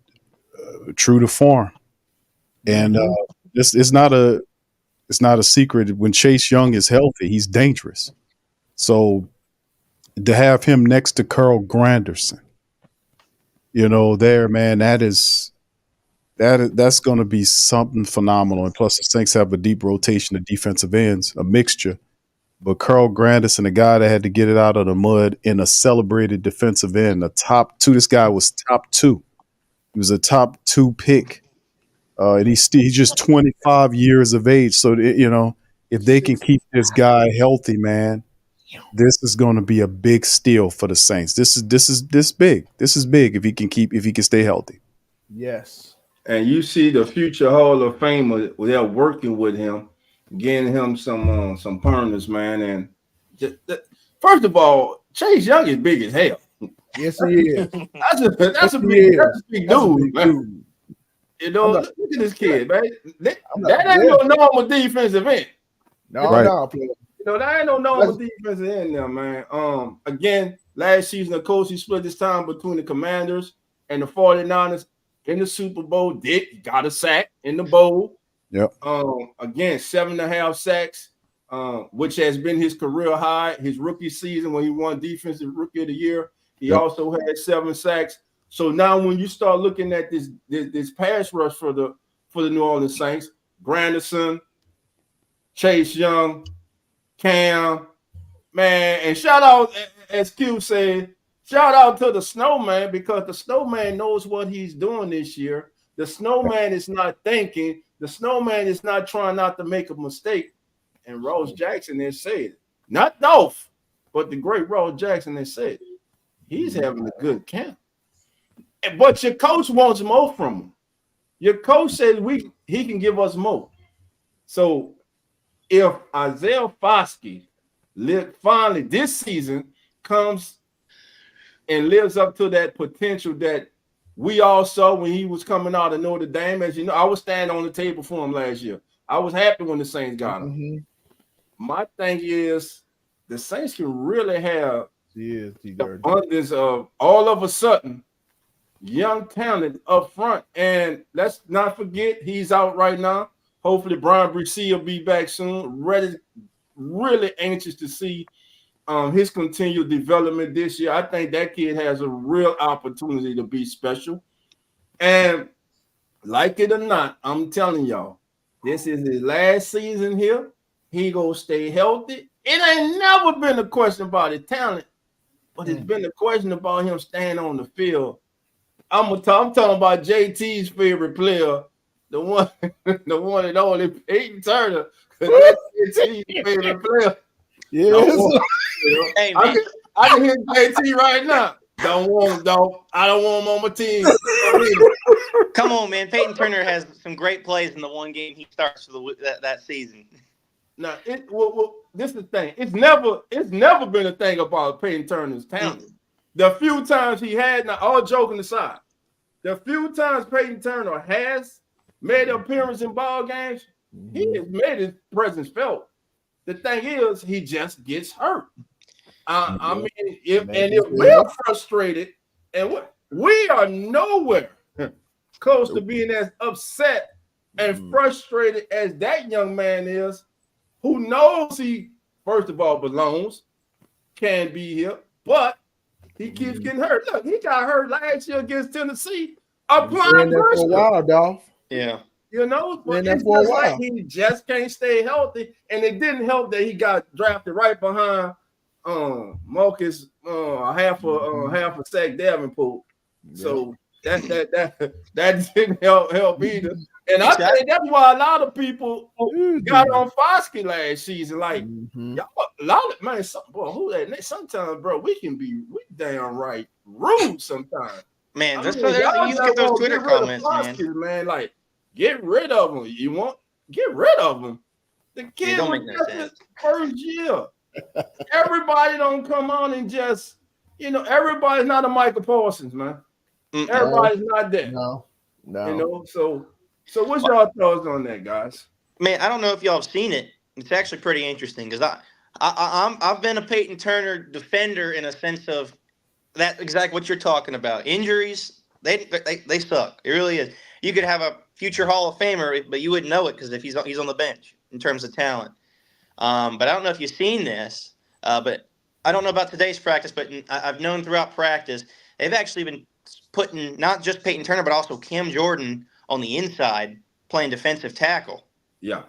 true to form, and it's not a secret. When Chase Young is healthy, he's dangerous. So to have him next to Carl Granderson, there, man, that's going to be something phenomenal. And plus, the Saints have a deep rotation of defensive ends, a mixture. But Carl Granderson, a guy that had to get it out of the mud, in a celebrated defensive end, a top 2. This guy was top 2. He was a top 2 pick. And he's just 25 years of age. So, if they can keep this guy healthy, man, this is going to be a big steal for the Saints. This is big. This is big if he can stay healthy. Yes. And you see the future Hall of Famer, they're working with him, getting him some partners, man. And first of all, Chase Young is big as hell. Yes, he is. That's a big dude, man. Look at this kid, man. That ain't no normal defensive end. No. That ain't no normal defensive end there, man. Again, last season, of course, he split his time between the Commanders and the 49ers in the Super Bowl. Dick got a sack in the bowl. Yep. Again, 7.5 sacks, which has been his career high. His rookie season when he won Defensive Rookie of the Year, he also had 7 sacks. So now when you start looking at this pass rush for the New Orleans Saints, Granderson, Chase Young, Cam, man, and shout out, as Q said, shout out to the Snowman, because the Snowman knows what he's doing this year. The Snowman is not thinking. The Snowman is not trying not to make a mistake. And Ross Jackson has said, not Dolph, but the great Ross Jackson has said, he's having a good camp. But your coach wants more from him. Your coach says he can give us more. So if Isaiah Foskey finally this season comes and lives up to that potential that we all saw when he was coming out of Notre Dame, as you know, I was standing on the table for him last year. I was happy when the Saints got him. Mm-hmm. My thing is the Saints can really have abundance of all of a sudden young talent up front. And let's not forget he's out right now. Hopefully Brian Bresee will be back soon. Really anxious to see his continued development this year. I think that kid has a real opportunity to be special. And like it or not, I'm telling y'all, this is his last season here. He gonna stay healthy. It ain't never been a question about his talent, but it's been a question about him staying on the field. I'm talking about JT's favorite player, the one and only Peyton Turner. That's JT's favorite player. Yes. Hey, man. I can hear JT right now. Don't want him, though. I don't want him on my team. Come on, man. Peyton Turner has some great plays in the one game he starts for that season. Now, this is the thing. It's never been a thing about Peyton Turner's talent. The few times he had, now all joking aside, the few times Peyton Turner has made an appearance in ball games, he has made his presence felt. The thing is, he just gets hurt. I mean, if we're frustrated, and we are nowhere close to being as upset and frustrated as that young man is, who knows he, first of all, belongs, can be here, but he keeps getting hurt. Look, he got hurt last year against Tennessee. Applying pressure. For a while, Dolph. Yeah. You know, but it's just like he just can't stay healthy, and it didn't help that he got drafted right behind Marcus half a sack Davenport. So that didn't help either. And I think that's why a lot of people got on Foskey last season. Like y'all, a lot of man, sometimes, bro, we downright rude sometimes. Man, you look at those Twitter comments, man. Like, get rid of him. Get rid of him. The kid was just his first year. Everybody don't come on and just, everybody's not a Michael Parsons, man. Everybody's not that. No. So what's y'all thoughts on that, guys? Man, I don't know if y'all have seen it. It's actually pretty interesting because I've been a Peyton Turner defender in a sense of that exactly what you're talking about. Injuries, they suck. It really is. You could have a future Hall of Famer, but you wouldn't know it because if he's on the bench in terms of talent. But I don't know if you've seen this, but I don't know about today's practice, but I've known throughout practice, they've actually been putting not just Peyton Turner, but also Cam Jordan on the inside playing defensive tackle. Yeah.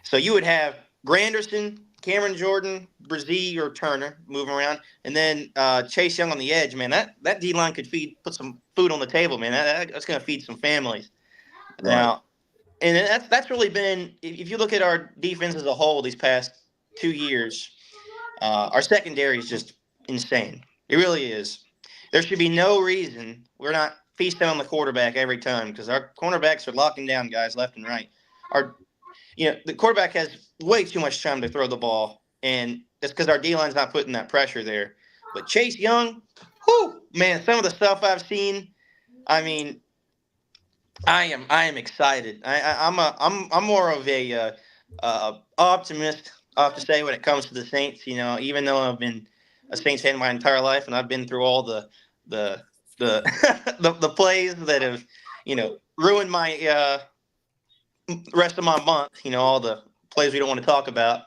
So you would have Granderson, Cameron Jordan, Bresee or Turner moving around, and then Chase Young on the edge. Man, that D-line could put some food on the table, man. That's going to feed some families. Right. Now, and that's really been, if you look at our defense as a whole these past 2 years, our secondary is just insane. It really is. There should be no reason we're not feasting on the quarterback every time because our cornerbacks are locking down guys left and right. The quarterback has way too much time to throw the ball, and that's because our D-line's not putting that pressure there. But Chase Young, man, some of the stuff I've seen, I mean, I am excited. I'm more of a optimist, I have to say, when it comes to the Saints. Even though I've been a Saints fan my entire life, and I've been through all the the plays that have ruined my rest of my month. All the plays we don't want to talk about.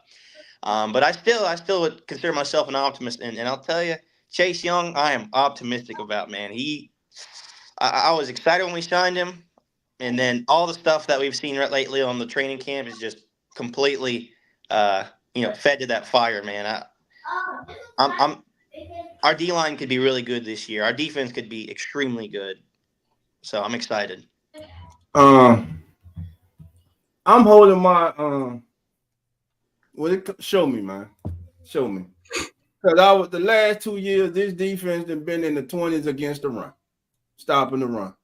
But I still would consider myself an optimist, and I'll tell you, Chase Young, I am optimistic about, man. I was excited when we signed him. And then all the stuff that we've seen lately on the training camp is just completely, fed to that fire, man. Our D-line could be really good this year. Our defense could be extremely good. So I'm excited. I'm holding my show me, man. Show me. Because the last 2 years, this defense has been in the 20s against the run. stopping the run.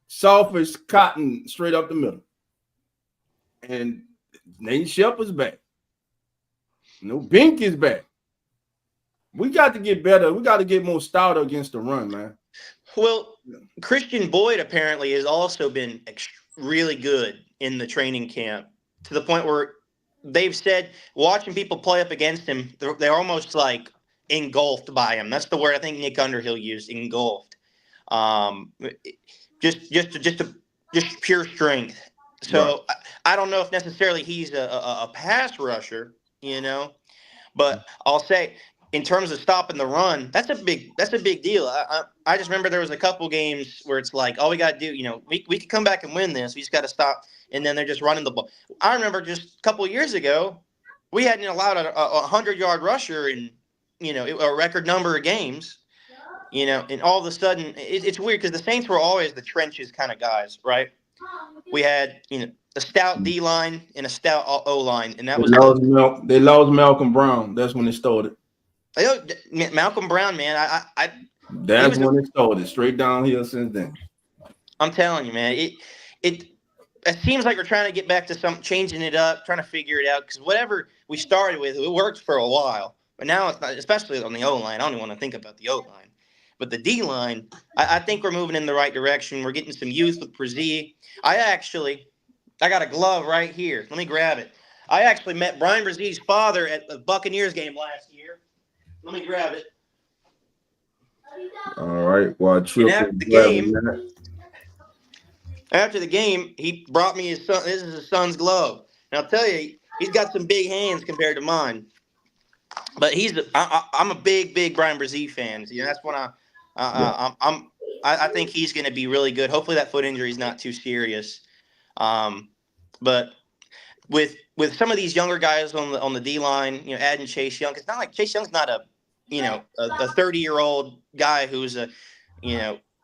Soft as cotton straight up the middle. And Nathan Shepard's back. Bink is back. We got to get better. We got to get more stout against the run, man. Well, Christian Boyd apparently has also been really good in the training camp to the point where they've said watching people play up against him, they're almost like engulfed by him. That's the word I think Nick Underhill used, engulfed. Just pure strength. So right. I don't know if necessarily he's a pass rusher, but I'll say in terms of stopping the run, that's a big deal. I just remember there was a couple games where it's like, all we got to do, we could come back and win this. We just got to stop. And then they're just running the ball. I remember just a couple of years ago, we hadn't allowed a 100-yard rusher in, a record number of games, and all of a sudden it's weird because the Saints were always the trenches kind of guys, right? We had, a stout D line and a stout O line, and that was they lost Malcolm Brown. That's when it started. Malcolm Brown, man, that's when it started. Straight downhill since then. I'm telling you, man, it seems like we're trying to get back to changing it up, trying to figure it out, because whatever we started with, it worked for a while, but now it's not, especially on the O line. I don't even want to think about the O line. But the D line, I think we're moving in the right direction. We're getting some youth with Brzee. I got a glove right here. Let me grab it. I actually met Brian Brzee's father at the Buccaneers game last year. Let me grab it. All right. Well, after the game, he brought me his son. This is his son's glove. And I'll tell you, he's got some big hands compared to mine. But I'm a big Brian Brzee fan. That's when I think he's going to be really good. Hopefully that foot injury is not too serious. But with some of these younger guys on the D line, adding Chase Young, it's not like Chase Young's not a 30-year-old guy who's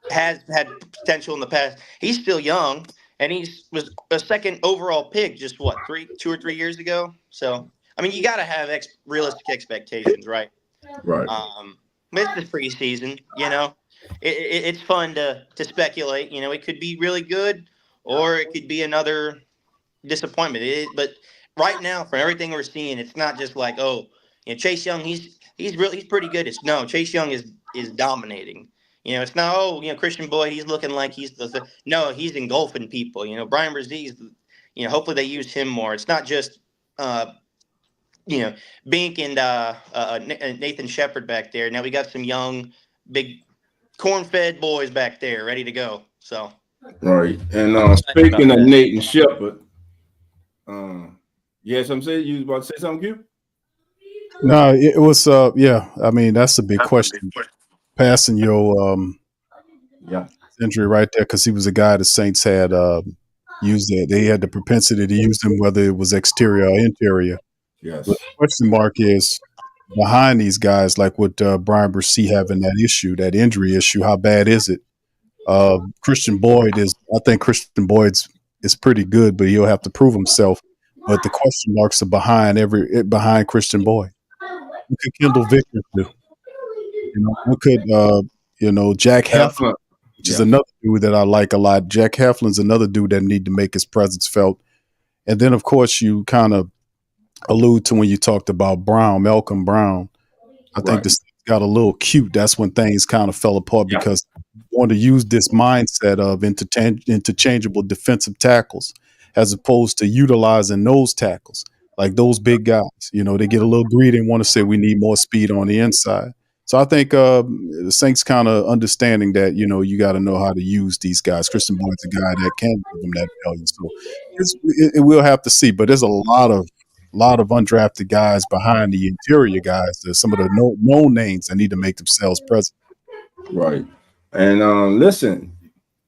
has had potential in the past. He's still young, and was a second overall pick just 2 or 3 years ago. So I mean, you got to have realistic expectations, right? Right. It's the preseason, it's fun to speculate. It could be really good, or it could be another disappointment. But right now, from everything we're seeing, it's not just like, Chase Young, he's pretty good. No, Chase Young is dominating. It's not, Christian Boyd, he's looking like he's no, he's engulfing people. Brian Brzee's, hopefully they use him more. It's not just Bink and Nathan Shepard back there. Now we got some young, big, corn-fed boys back there ready to go. So right. And speaking of Nathan Shepard, yes, I'm saying you was about to say something, Q? No, it was yeah. I mean, that's a big question. Passing your injury right there, because he was a guy the Saints had used it. They had the propensity to use him, whether it was exterior or interior. Yes. But the question mark is behind these guys, like with Brian Brzee having that injury issue. How bad is it? Christian Boyd I think Christian Boyd's is pretty good, but he'll have to prove himself. But the question marks are behind Christian Boyd. What could Kendall Vickers do? What could Jack Heflin, which is another dude that I like a lot. Jack Heflin's another dude that need to make his presence felt. And then, of course, you kind of allude to when you talked about Malcolm Brown. I think this got a little cute. That's when things kind of fell apart because you want to use this mindset of interchangeable defensive tackles as opposed to utilizing nose tackles, like those big guys. They get a little greedy and want to say we need more speed on the inside. So I think the Saints kind of understanding that, you got to know how to use these guys. Christian Boyd's a guy that can give them that value. So we'll have to see. But there's a lot of undrafted guys behind the interior guys. There's some of the known names that need to make themselves present. Right. And listen,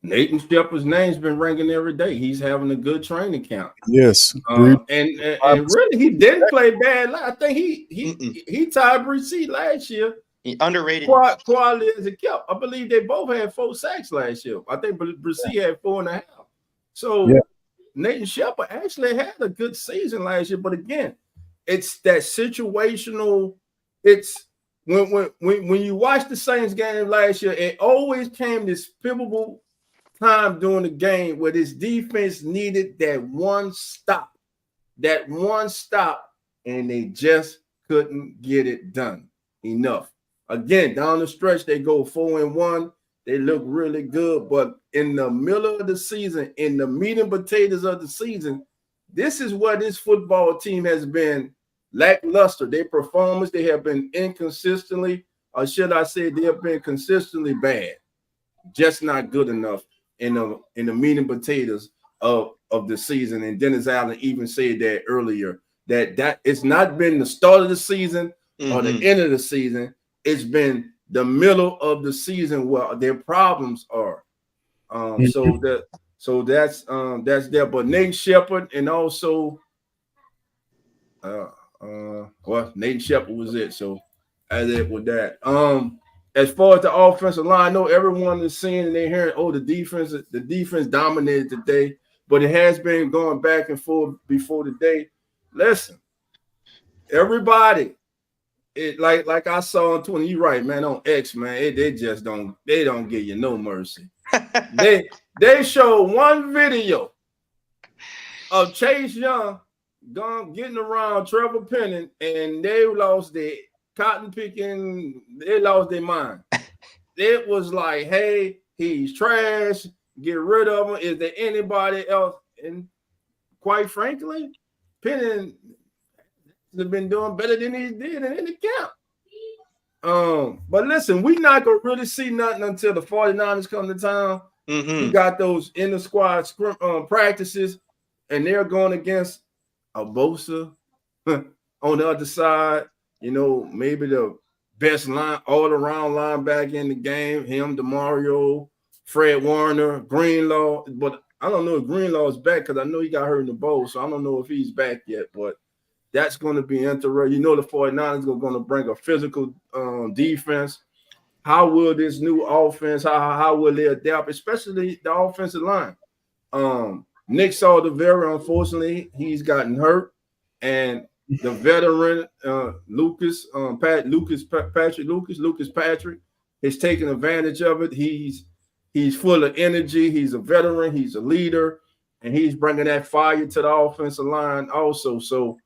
Nathan Shepard's name's been ringing every day. He's having a good training camp. Yes. And really, he didn't play bad. I think he tied Brzee last year. He underrated. Quality as it kept. I believe they both had 4 sacks last year. I think Brzee had 4.5. So Nathan Shepard actually had a good season last year. But again, it's that situational. It's when you watch the Saints game last year, it always came this pivotal time during the game where this defense needed that one stop, and they just couldn't get it done enough. Again, down the stretch, they go 4-1. They look really good, but in the middle of the season, in the meat and potatoes of the season, this is where this football team has been lackluster. Their performance, they have been inconsistently, or should I say, they have been consistently bad, just not good enough in the meat and potatoes of the season. And Dennis Allen even said that earlier, that it's not been the start of the season or the end of the season. It's been the middle of the season where their problems are. So that's there. But Nate Shepard and also Nate Shepard was it. So as it with that. As far as the offensive line, I know everyone is seeing and they're hearing, the defense dominated today, but it has been going back and forth before today. Listen, everybody, it like I saw on Twitter, you're right, man, on X, man, they don't give you no mercy. they showed one video of Chase Young getting around Trevor Penning, and they lost their cotton picking, they lost their mind. It was like, hey, he's trash, get rid of him. Is there anybody else? And quite frankly, Penning has been doing better than he did in the camp. But listen, we're not gonna really see nothing until the 49ers come to town. We got those inter squad practices, and they're going against a Bosa on the other side. You know, maybe the best all-around linebacker in the game, him, DeMario, Fred Warner, Greenlaw. But I don't know if Greenlaw is back because I know he got hurt in the bowl, so I don't know if he's back yet. But that's going to be interesting. You know, the 49ers are going to bring a physical defense. How will this new offense, how will they adapt, especially the offensive line? Nick Saldivera, unfortunately, he's gotten hurt. And the veteran Lucas Patrick is taking advantage of it. He's full of energy. He's a veteran. He's a leader, and he's bringing that fire to the offensive line also. So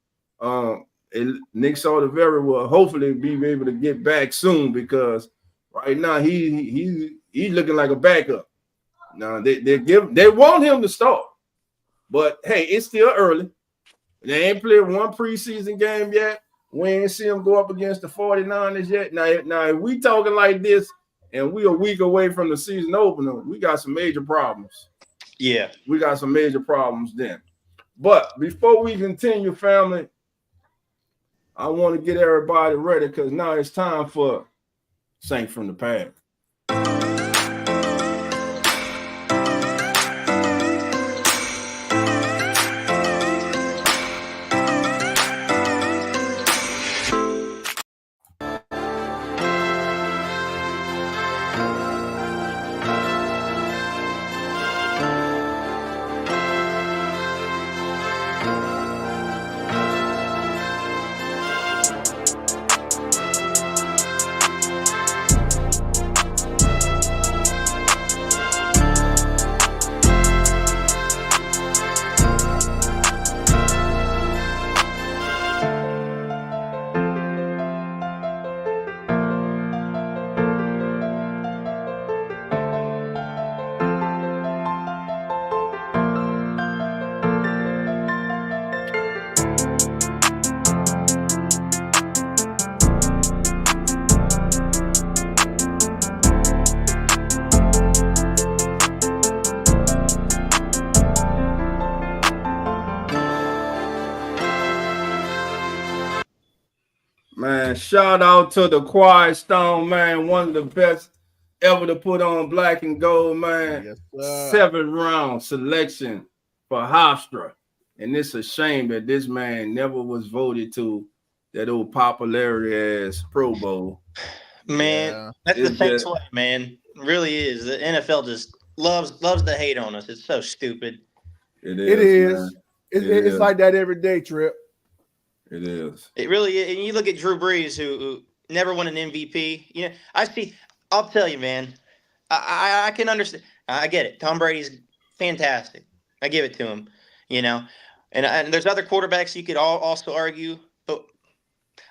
Nick Saldivera will hopefully be able to get back soon because right now he's looking like a backup. Now they want him to start, but hey, it's still early. They ain't played one preseason game yet. We ain't see them go up against the 49ers yet. Now if we talking like this and we a week away from the season opener, we got some major problems. Yeah. We got some major problems then. But before we continue, family, I want to get everybody ready because now it's time for Saint from the Past. Man, shout out to the Quiet Stone, man. One of the best ever to put on black and gold, man. Yes, 7th-round selection for Hofstra. And it's a shame that this man never was voted to that old popularity as Pro Bowl. Man, that's the Saints way, man. It really is. The NFL just loves to hate on us. It's so stupid. It is. It's like that every day, Trip. It is. It really is. And you look at Drew Brees, who never won an MVP. You know, I see. I'll tell you, man. I can understand. I get it. Tom Brady's fantastic. I give it to him. You know, and there's other quarterbacks you could also argue, but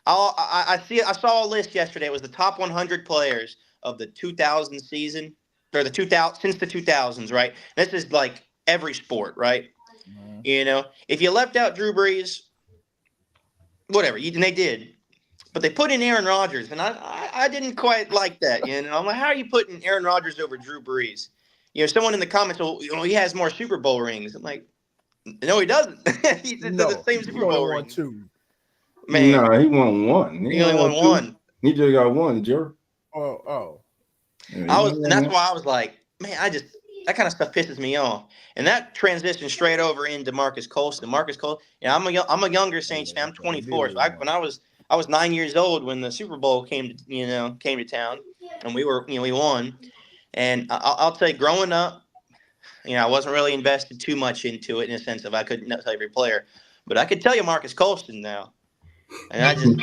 I saw a list yesterday. It was the top 100 players of the 2000 season or the 2000 since the 2000s, right? This is like every sport, right? You know, if you left out Drew Brees, whatever, and they did, but they put in Aaron Rodgers, and I didn't quite like that. You know, I'm like, how are you putting Aaron Rodgers over Drew Brees? You know, someone in the comments, well, you know, he has more Super Bowl rings. I'm like, no, he doesn't. He's the same Super Bowl won rings. 2. Man, Nah, he won 1. he only won 1. He just got 1, Jerry. Oh. Yeah, and that's why I was like, man, that kind of stuff pisses me off. And that transitioned straight over into Marcus Colston. Marcus Colston, yeah, I'm a younger Saints fan. I'm 24. So I was 9 years old when the Super Bowl came to town, and we won. And I'll tell you, growing up, you know, I wasn't really invested too much into it in the sense of I couldn't tell every player, but I could tell you Marcus Colston now, and I just,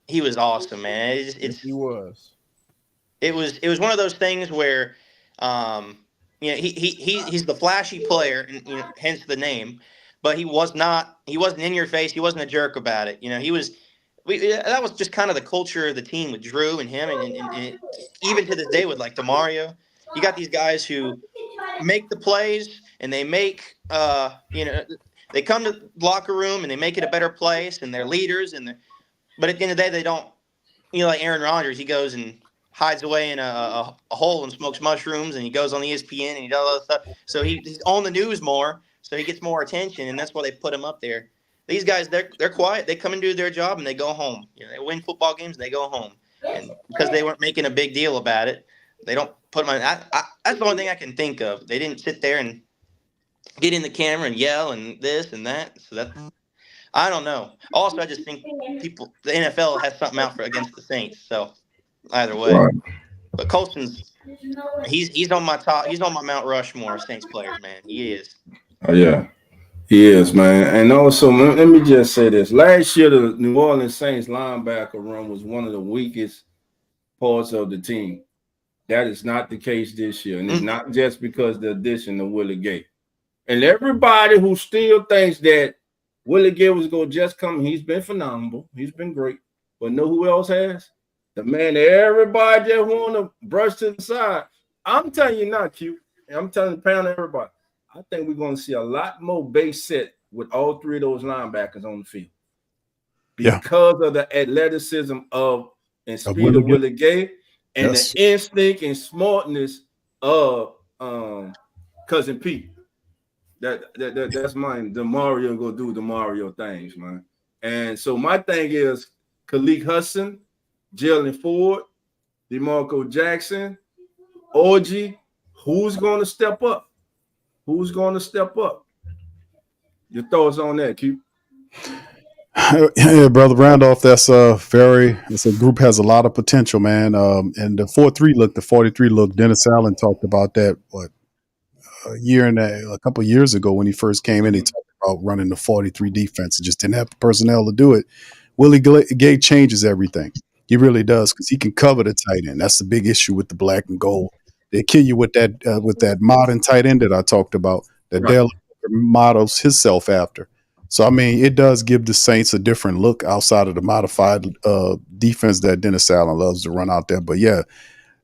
he was awesome, man. He was. It was one of those things where, you know, he's the flashy player, and you know, hence the name, but he wasn't in your face. He wasn't a jerk about it. You know, that was just kind of the culture of the team with Drew and him, and even to this day with like DeMario, you got these guys who make the plays and they make you know, they come to the locker room and they make it a better place, and they're leaders, but at the end of the day they don't. You know, like Aaron Rodgers, he goes and hides away in a hole and smokes mushrooms, and he goes on ESPN and he does all that stuff. So he's on the news more, so he gets more attention, and that's why they put him up there. These guys, they're quiet. They come and do their job, and they go home. You know, they win football games, and they go home. And because they weren't making a big deal about it, they don't put them on. That's the only thing I can think of. They didn't sit there and get in the camera and yell and this and that. So I don't know. Also, I just think the NFL has something out against the Saints. So either way, but Colston's he's on my top. He's on my Mount Rushmore of Saints players, man. He is. Oh yeah, he is, man. And also, let me just say this: last year, the New Orleans Saints linebacker room was one of the weakest parts of the team. That is not the case this year, and it's not just because the addition of Willie Gay. And everybody who still thinks that Willie Gay was going to just come, he's been phenomenal. He's been great. But know who else has? The man that everybody just want to brush to the side. I'm telling you not, Q. I'm telling pound everybody. I think we're going to see a lot more base set with all 3 of those linebackers on the field. Because of the athleticism and speed of Willie Gay and the instinct and smartness of Cousin Pete. That's mine. DeMario go do DeMario things, man. And so my thing is Khalid Hudson, Jalen Ford, DeMarco Jackson, OG. Who's going to step up? Who's going to step up? Your thoughts on that, Q? Yeah, brother Randolph, that's a group has a lot of potential, man. And the 4-3 look, the 43 look, Dennis Allen talked about that, a couple of years ago when he first came in. He talked about running the 43 defense and just didn't have the personnel to do it. Willie Gay changes everything. He really does, because he can cover the tight end. That's the big issue with the black and gold. They kill you with that modern tight end that I talked about, that Dale models himself after. So, I mean, it does give the Saints a different look outside of the modified defense that Dennis Allen loves to run out there. But, yeah,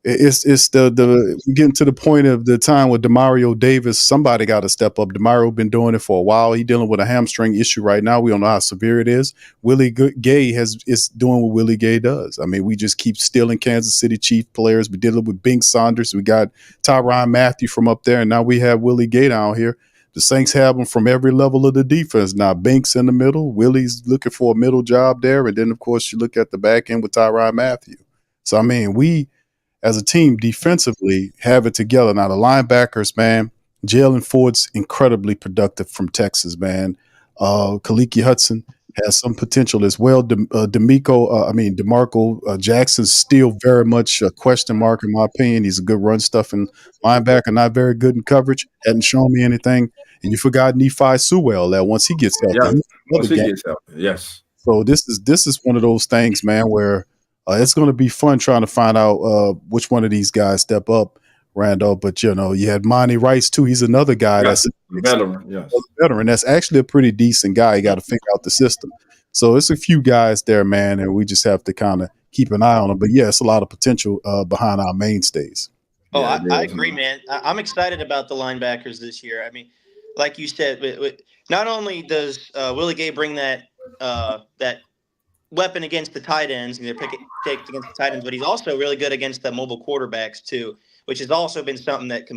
it's getting to the point of the time with Demario Davis. Somebody got to step up. Demario been doing it for a while. He's dealing with a hamstring issue right now. We don't know how severe it is. Willie Gay is doing what Willie Gay does. I mean, we just keep stealing Kansas City Chiefs players. We're dealing with Bink Saunders. We got Tyrann Mathieu from up there, and now we have Willie Gay down here. The Saints have them from every level of the defense. Now, Binks in the middle. Willie's looking for a middle job there. And then, of course, you look at the back end with Tyrann Mathieu. So, I mean, we, as a team, defensively have it together. Now, the linebackers, man, Jalen Ford's incredibly productive from Texas, man. Khaliki Hudson has some potential as well. DeMarco Jackson's still very much a question mark, in my opinion. He's a good run stuffing linebacker, not very good in coverage. Hadn't shown me anything. And you forgot Nephi Sewell that once he gets healthy. Once he gets healthy, yes. So this is one of those things, man, where it's going to be fun trying to find out which one of these guys step up, Randolph. But you know, you had Monty Rice too. He's another guy Yeah, that's veteran. Yes. a veteran. That's actually a pretty decent guy. You got to figure out the system. So it's a few guys there, man, and we just have to kind of keep an eye on them. But yeah, it's a lot of potential behind our mainstays. Oh, Yeah, I it is, agree, man. I'm excited about the linebackers this year. I mean, like you said, not only does Willie Gay bring that weapon against the tight ends, and pick it takes against the tight ends, but he's also really good against the mobile quarterbacks too, which has also been something that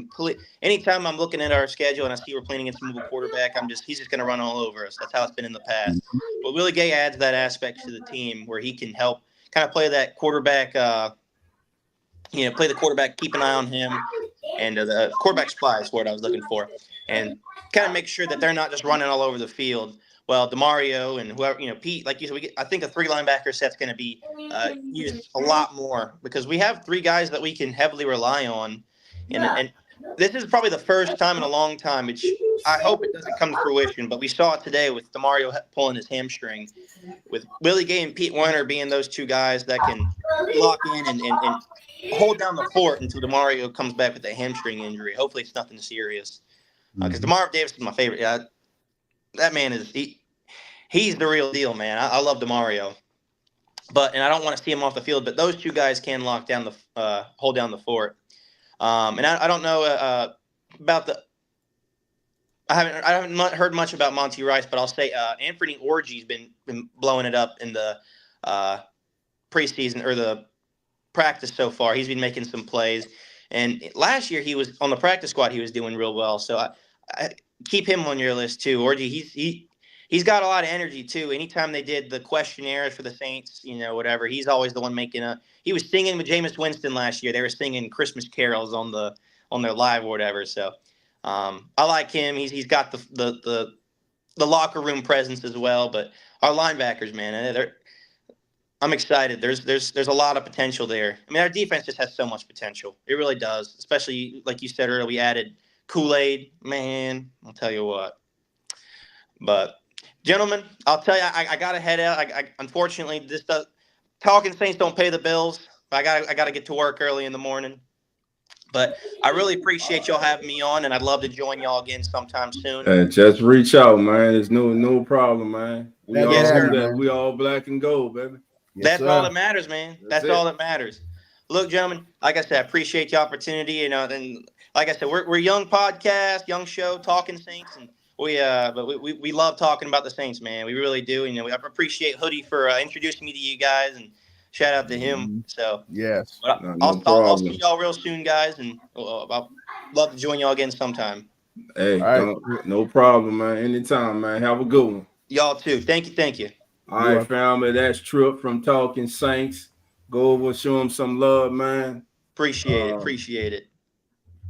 anytime I'm looking at our schedule and I see we're playing against a mobile quarterback, he's just gonna run all over us. That's how it's been in the past. But Willie Gay adds that aspect to the team where he can help kind of play that quarterback, play the quarterback, keep an eye on him, and the quarterback spy is what I was looking for, and kind of make sure that they're not just running all over the field. Well, DeMario and whoever, Pete, like you said, I think a 3 linebacker set's going to be used a lot more because we have 3 guys that we can heavily rely on, and this is probably the first time in a long time, which I hope it doesn't come to fruition, but we saw it today with DeMario pulling his hamstring, with Willie Gay and Pete Werner being those 2 guys that can lock in and hold down the fort until DeMario comes back with a hamstring injury. Hopefully it's nothing serious. Because DeMario Davis is my favorite. That man he's the real deal, man. I love DeMario. And I don't want to see him off the field, but those 2 guys can hold down the fort. And I don't know about I haven't heard much about Monty Rice, but I'll say Anthony Orgy's been blowing it up in the preseason or the practice so far. He's been making some plays, and last year he was on the practice squad. He was doing real well, so I keep him on your list too. Orgy, he's got a lot of energy too. Anytime they did the questionnaires for the Saints, whatever, he's always the one making he was singing with Jameis Winston last year. They were singing Christmas carols on their live or whatever. So I like him. He's got the locker room presence as well. But our linebackers, man, I'm excited. There's a lot of potential there. I mean, our defense just has so much potential. It really does. Especially like you said earlier, we added Kool-Aid. Man, I'll tell you what. But gentlemen, I'll tell you, I got to head out. I unfortunately talking Saints don't pay the bills. I got to get to work early in the morning. But I really appreciate y'all having me on, and I'd love to join y'all again sometime soon. Hey, just reach out, man. There's no problem, man. We Yes, all sir. do that. We all black and gold, baby. Yes, That's sir. all that matters, man. That's it. all that matters. Look, gentlemen, like I said, I appreciate the opportunity. And like I said, we're a young podcast, young show, talking Saints, and we love talking about the Saints, man. We really do. I appreciate Hoodie for introducing me to you guys, and shout out to him. So yes, I'll see y'all real soon, guys, and I'll love to join y'all again sometime. Hey, right. no problem, man. Anytime, man. Have a good one. Y'all too. Thank you. All right, family. That's Trip from Talking Saints. Go over, show them some love, man. Appreciate it.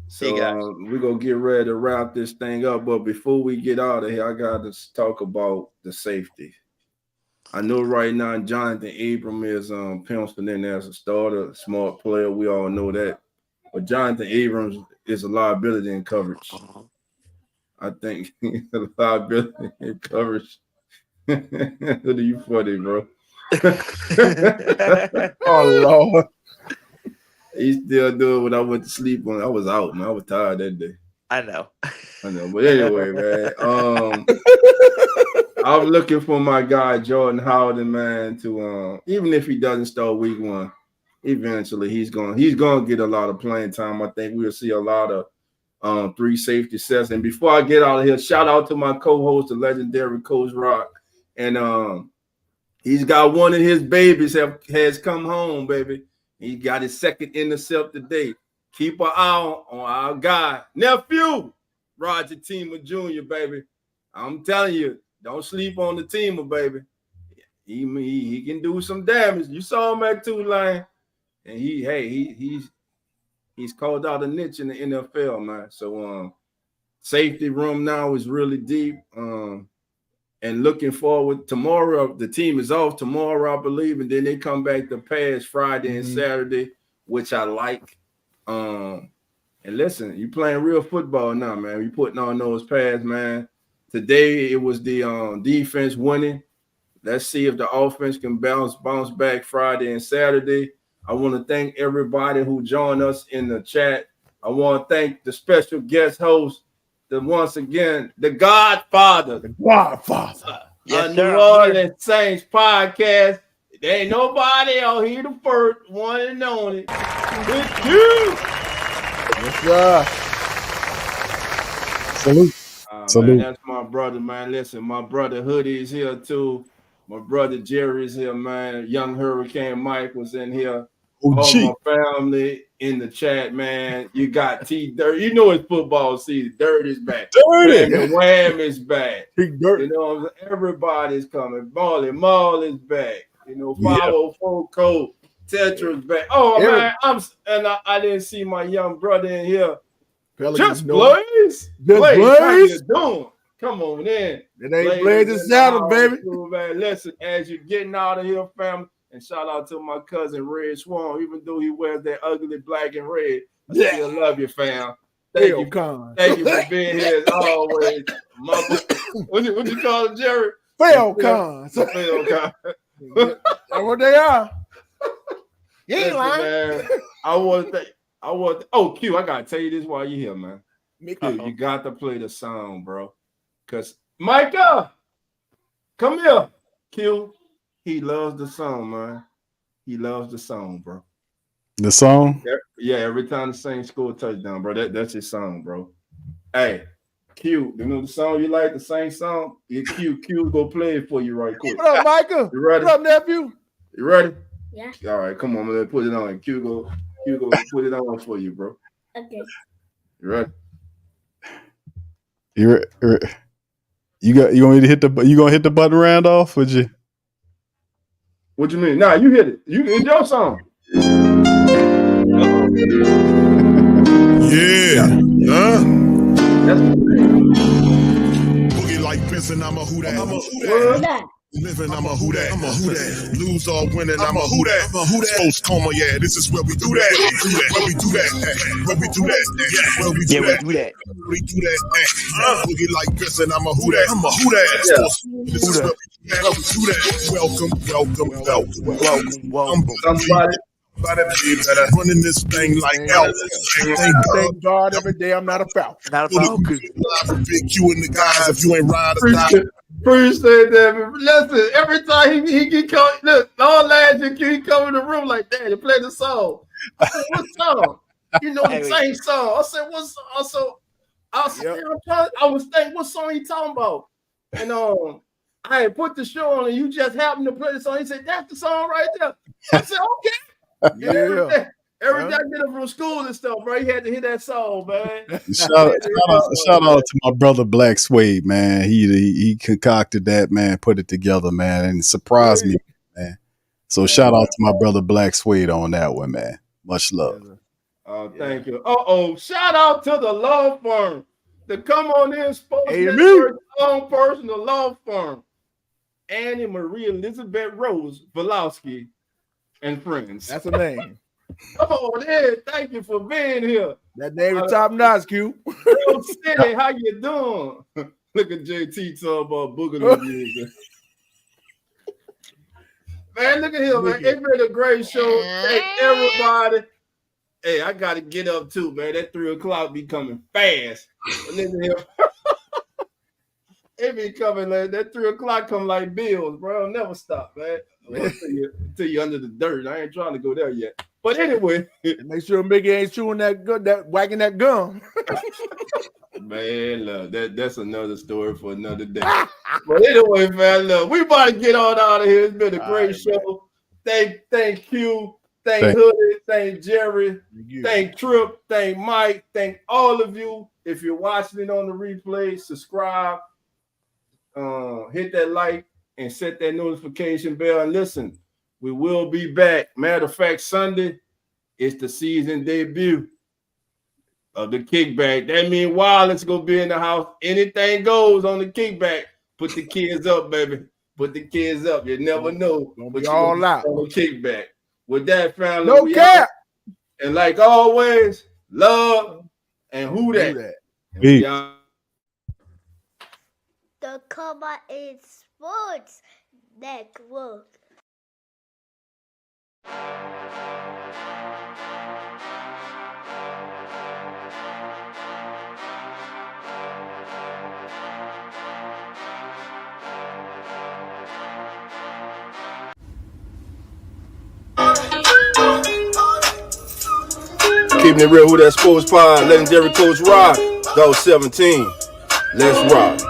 See you guys. We're going to get ready to wrap this thing up. But before we get out of here, I got to talk about the safety. I know right now Jonathan Abram is penciled in as a starter, a smart player. We all know that. But Jonathan Abrams is a liability in coverage. I think a liability in coverage. What are you funny, bro? Oh, Lord. He still doing when I went to sleep when I was out, man. I was tired that day. I know. But anyway, man. I'm looking for my guy Jordan Howden, man, to even if he doesn't start week 1, eventually he's gonna get a lot of playing time. I think we'll see a lot of 3 safety sets. And before I get out of here, shout out to my co-host, the legendary Coach Rock. And he's got one of his babies has come home, baby. He got his second intercept today. Keep an eye on our guy, nephew, Roger Teamer Jr., baby. I'm telling you, don't sleep on the Teamer, baby. He can do some damage. You saw him at Tulane, and he's called out a niche in the NFL, man. So safety room now is really deep. And looking forward tomorrow, the team is off tomorrow, I believe, and then they come back to pass Friday and Saturday, which I like. And listen, you playing real football now, man. You putting on those pads, man. Today it was the defense winning. Let's see if the offense can bounce back Friday and Saturday. I want to thank everybody who joined us in the chat. I want to thank the special guest host, once again, the Godfather. The Godfather. Yes, New sir. Orleans Saints podcast. There ain't nobody out here the first one and only. It's you. Yes, sir. Salute. Salute. Man, that's my brother, man. Listen, my brother Hoodie is here too. My brother Jerry's here, man. Young Hurricane Mike was in here. OG. All my family in the chat, man. You got T Dirt. You know it's football season. Dirt is back. Dirty. Wham is back. Big Dirt. You know, everybody's coming. Molly Mall is back. You know, 504 Code. Tetra's back. Oh, man. I didn't see my young brother in here. Just Blaze. Blaze, how you doing? Come on in. It ain't Blaze and Saddle, baby. Man. Listen, as you're getting out of here, family, and shout out to my cousin Red Swan, even though he wears that ugly black and red. I still love you, fam. Thank you for being here as always. What you call it, Jerry? Falcons. That's what they are. You ain't lying. Q, I gotta tell you this while you're here, man. Q, you got to play the song, bro. Cause Micah, come here. Q, he loves the song, man. He loves the song, bro. The song? Yeah, every time the Saints score a touchdown, bro. That's his song, bro. Hey, Q, you know the song you like, the same song? Q go play it for you right quick. What up, Micah? You ready? What up, nephew? You ready? Yeah. All right, come on, man. Put it on. Q go put it on for you, bro. Okay. You ready? You gonna hit the button Randolph, would you? What you mean? Nah, you hit it. It's your song. Yeah. Huh? That's Boogie like Benson, I'm a who that. Living, I'm a who that. Lose or winning, I'm a who that. Sports coma, yeah, this is where we do that. Where we do that. Where we do that. We do that. We do that. Boogie like Benson, I'm a who that. This is where we do that. Welcome. somebody. Running this thing like hell. Thank God every day I'm not a Falcon. Not a Falcon. Big Q and the guys, if you ain't ride or die. Appreciate that. Listen, every time he come, look, all last year he come in the room like that and play the song. I said, what song? You know the same song. I said, what song? I was thinking, what song he talking about? And I had put the show on and you just happened to play the song. He said, that's the song right there. I said, okay. Yeah. Every day I get up from school and stuff, bro, he had to hear that song, man. Shout out to my brother Black Suede, man. He concocted that, man, put it together, man, and surprised me, man. So shout out to my brother Black Suede on that one, man. Much love. Thank you. Shout out to the law firm. The Come On In Sports Amen. Network's own personal law firm. Annie Marie Elizabeth Rose Velowski and friends. That's a name. Come on in. Thank you for being here. That name is top notch, Q. Real City, how you doing? Look at JT talking about boogaloo music. Man, look at him, man. It's been a great show. Thank everybody. Hey, I got to get up too, man. That 3 o'clock be coming fast. Listen here. It be coming like that 3 o'clock come like bills, bro. It'll never stop, man. Until you under the dirt. I ain't trying to go there yet. But anyway, make sure Mickey ain't chewing that whacking that gum. Man, look, that's another story for another day. But anyway, man, look, we about to get on out of here. It's been a great show. Thank Q, thank Hoodie, thank Jerry, thank Trip, thank Mike, thank all of you. If you're watching it on the replay, subscribe, hit that like, and set that notification bell. And listen, we will be back. Matter of fact, Sunday is the season debut of the kickback. That means Wild's gonna be in the house. Anything goes on the kickback. Put the kids up, baby. Put the kids up. You never know. Gonna be all out on the kickback. With that, family, no cap. And like always, love and who that. The Come On In Sports Network. Keeping it real, who that sports pod, legendary coach Rock, Dolph 17. Let's rock.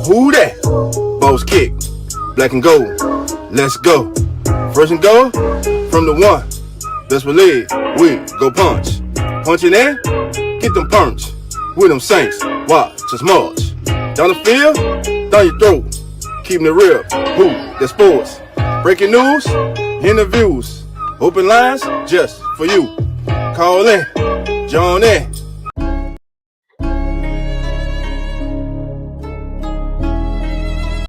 Who that? Boss kick, black and gold. Let's go. First and goal from the one. Best believe we go punch. Punching in, get them punch. With them Saints, watch us march. Down the field, down your throat. Keeping it real, who that sports. Breaking news, interviews, open lines just for you. Call in, join in,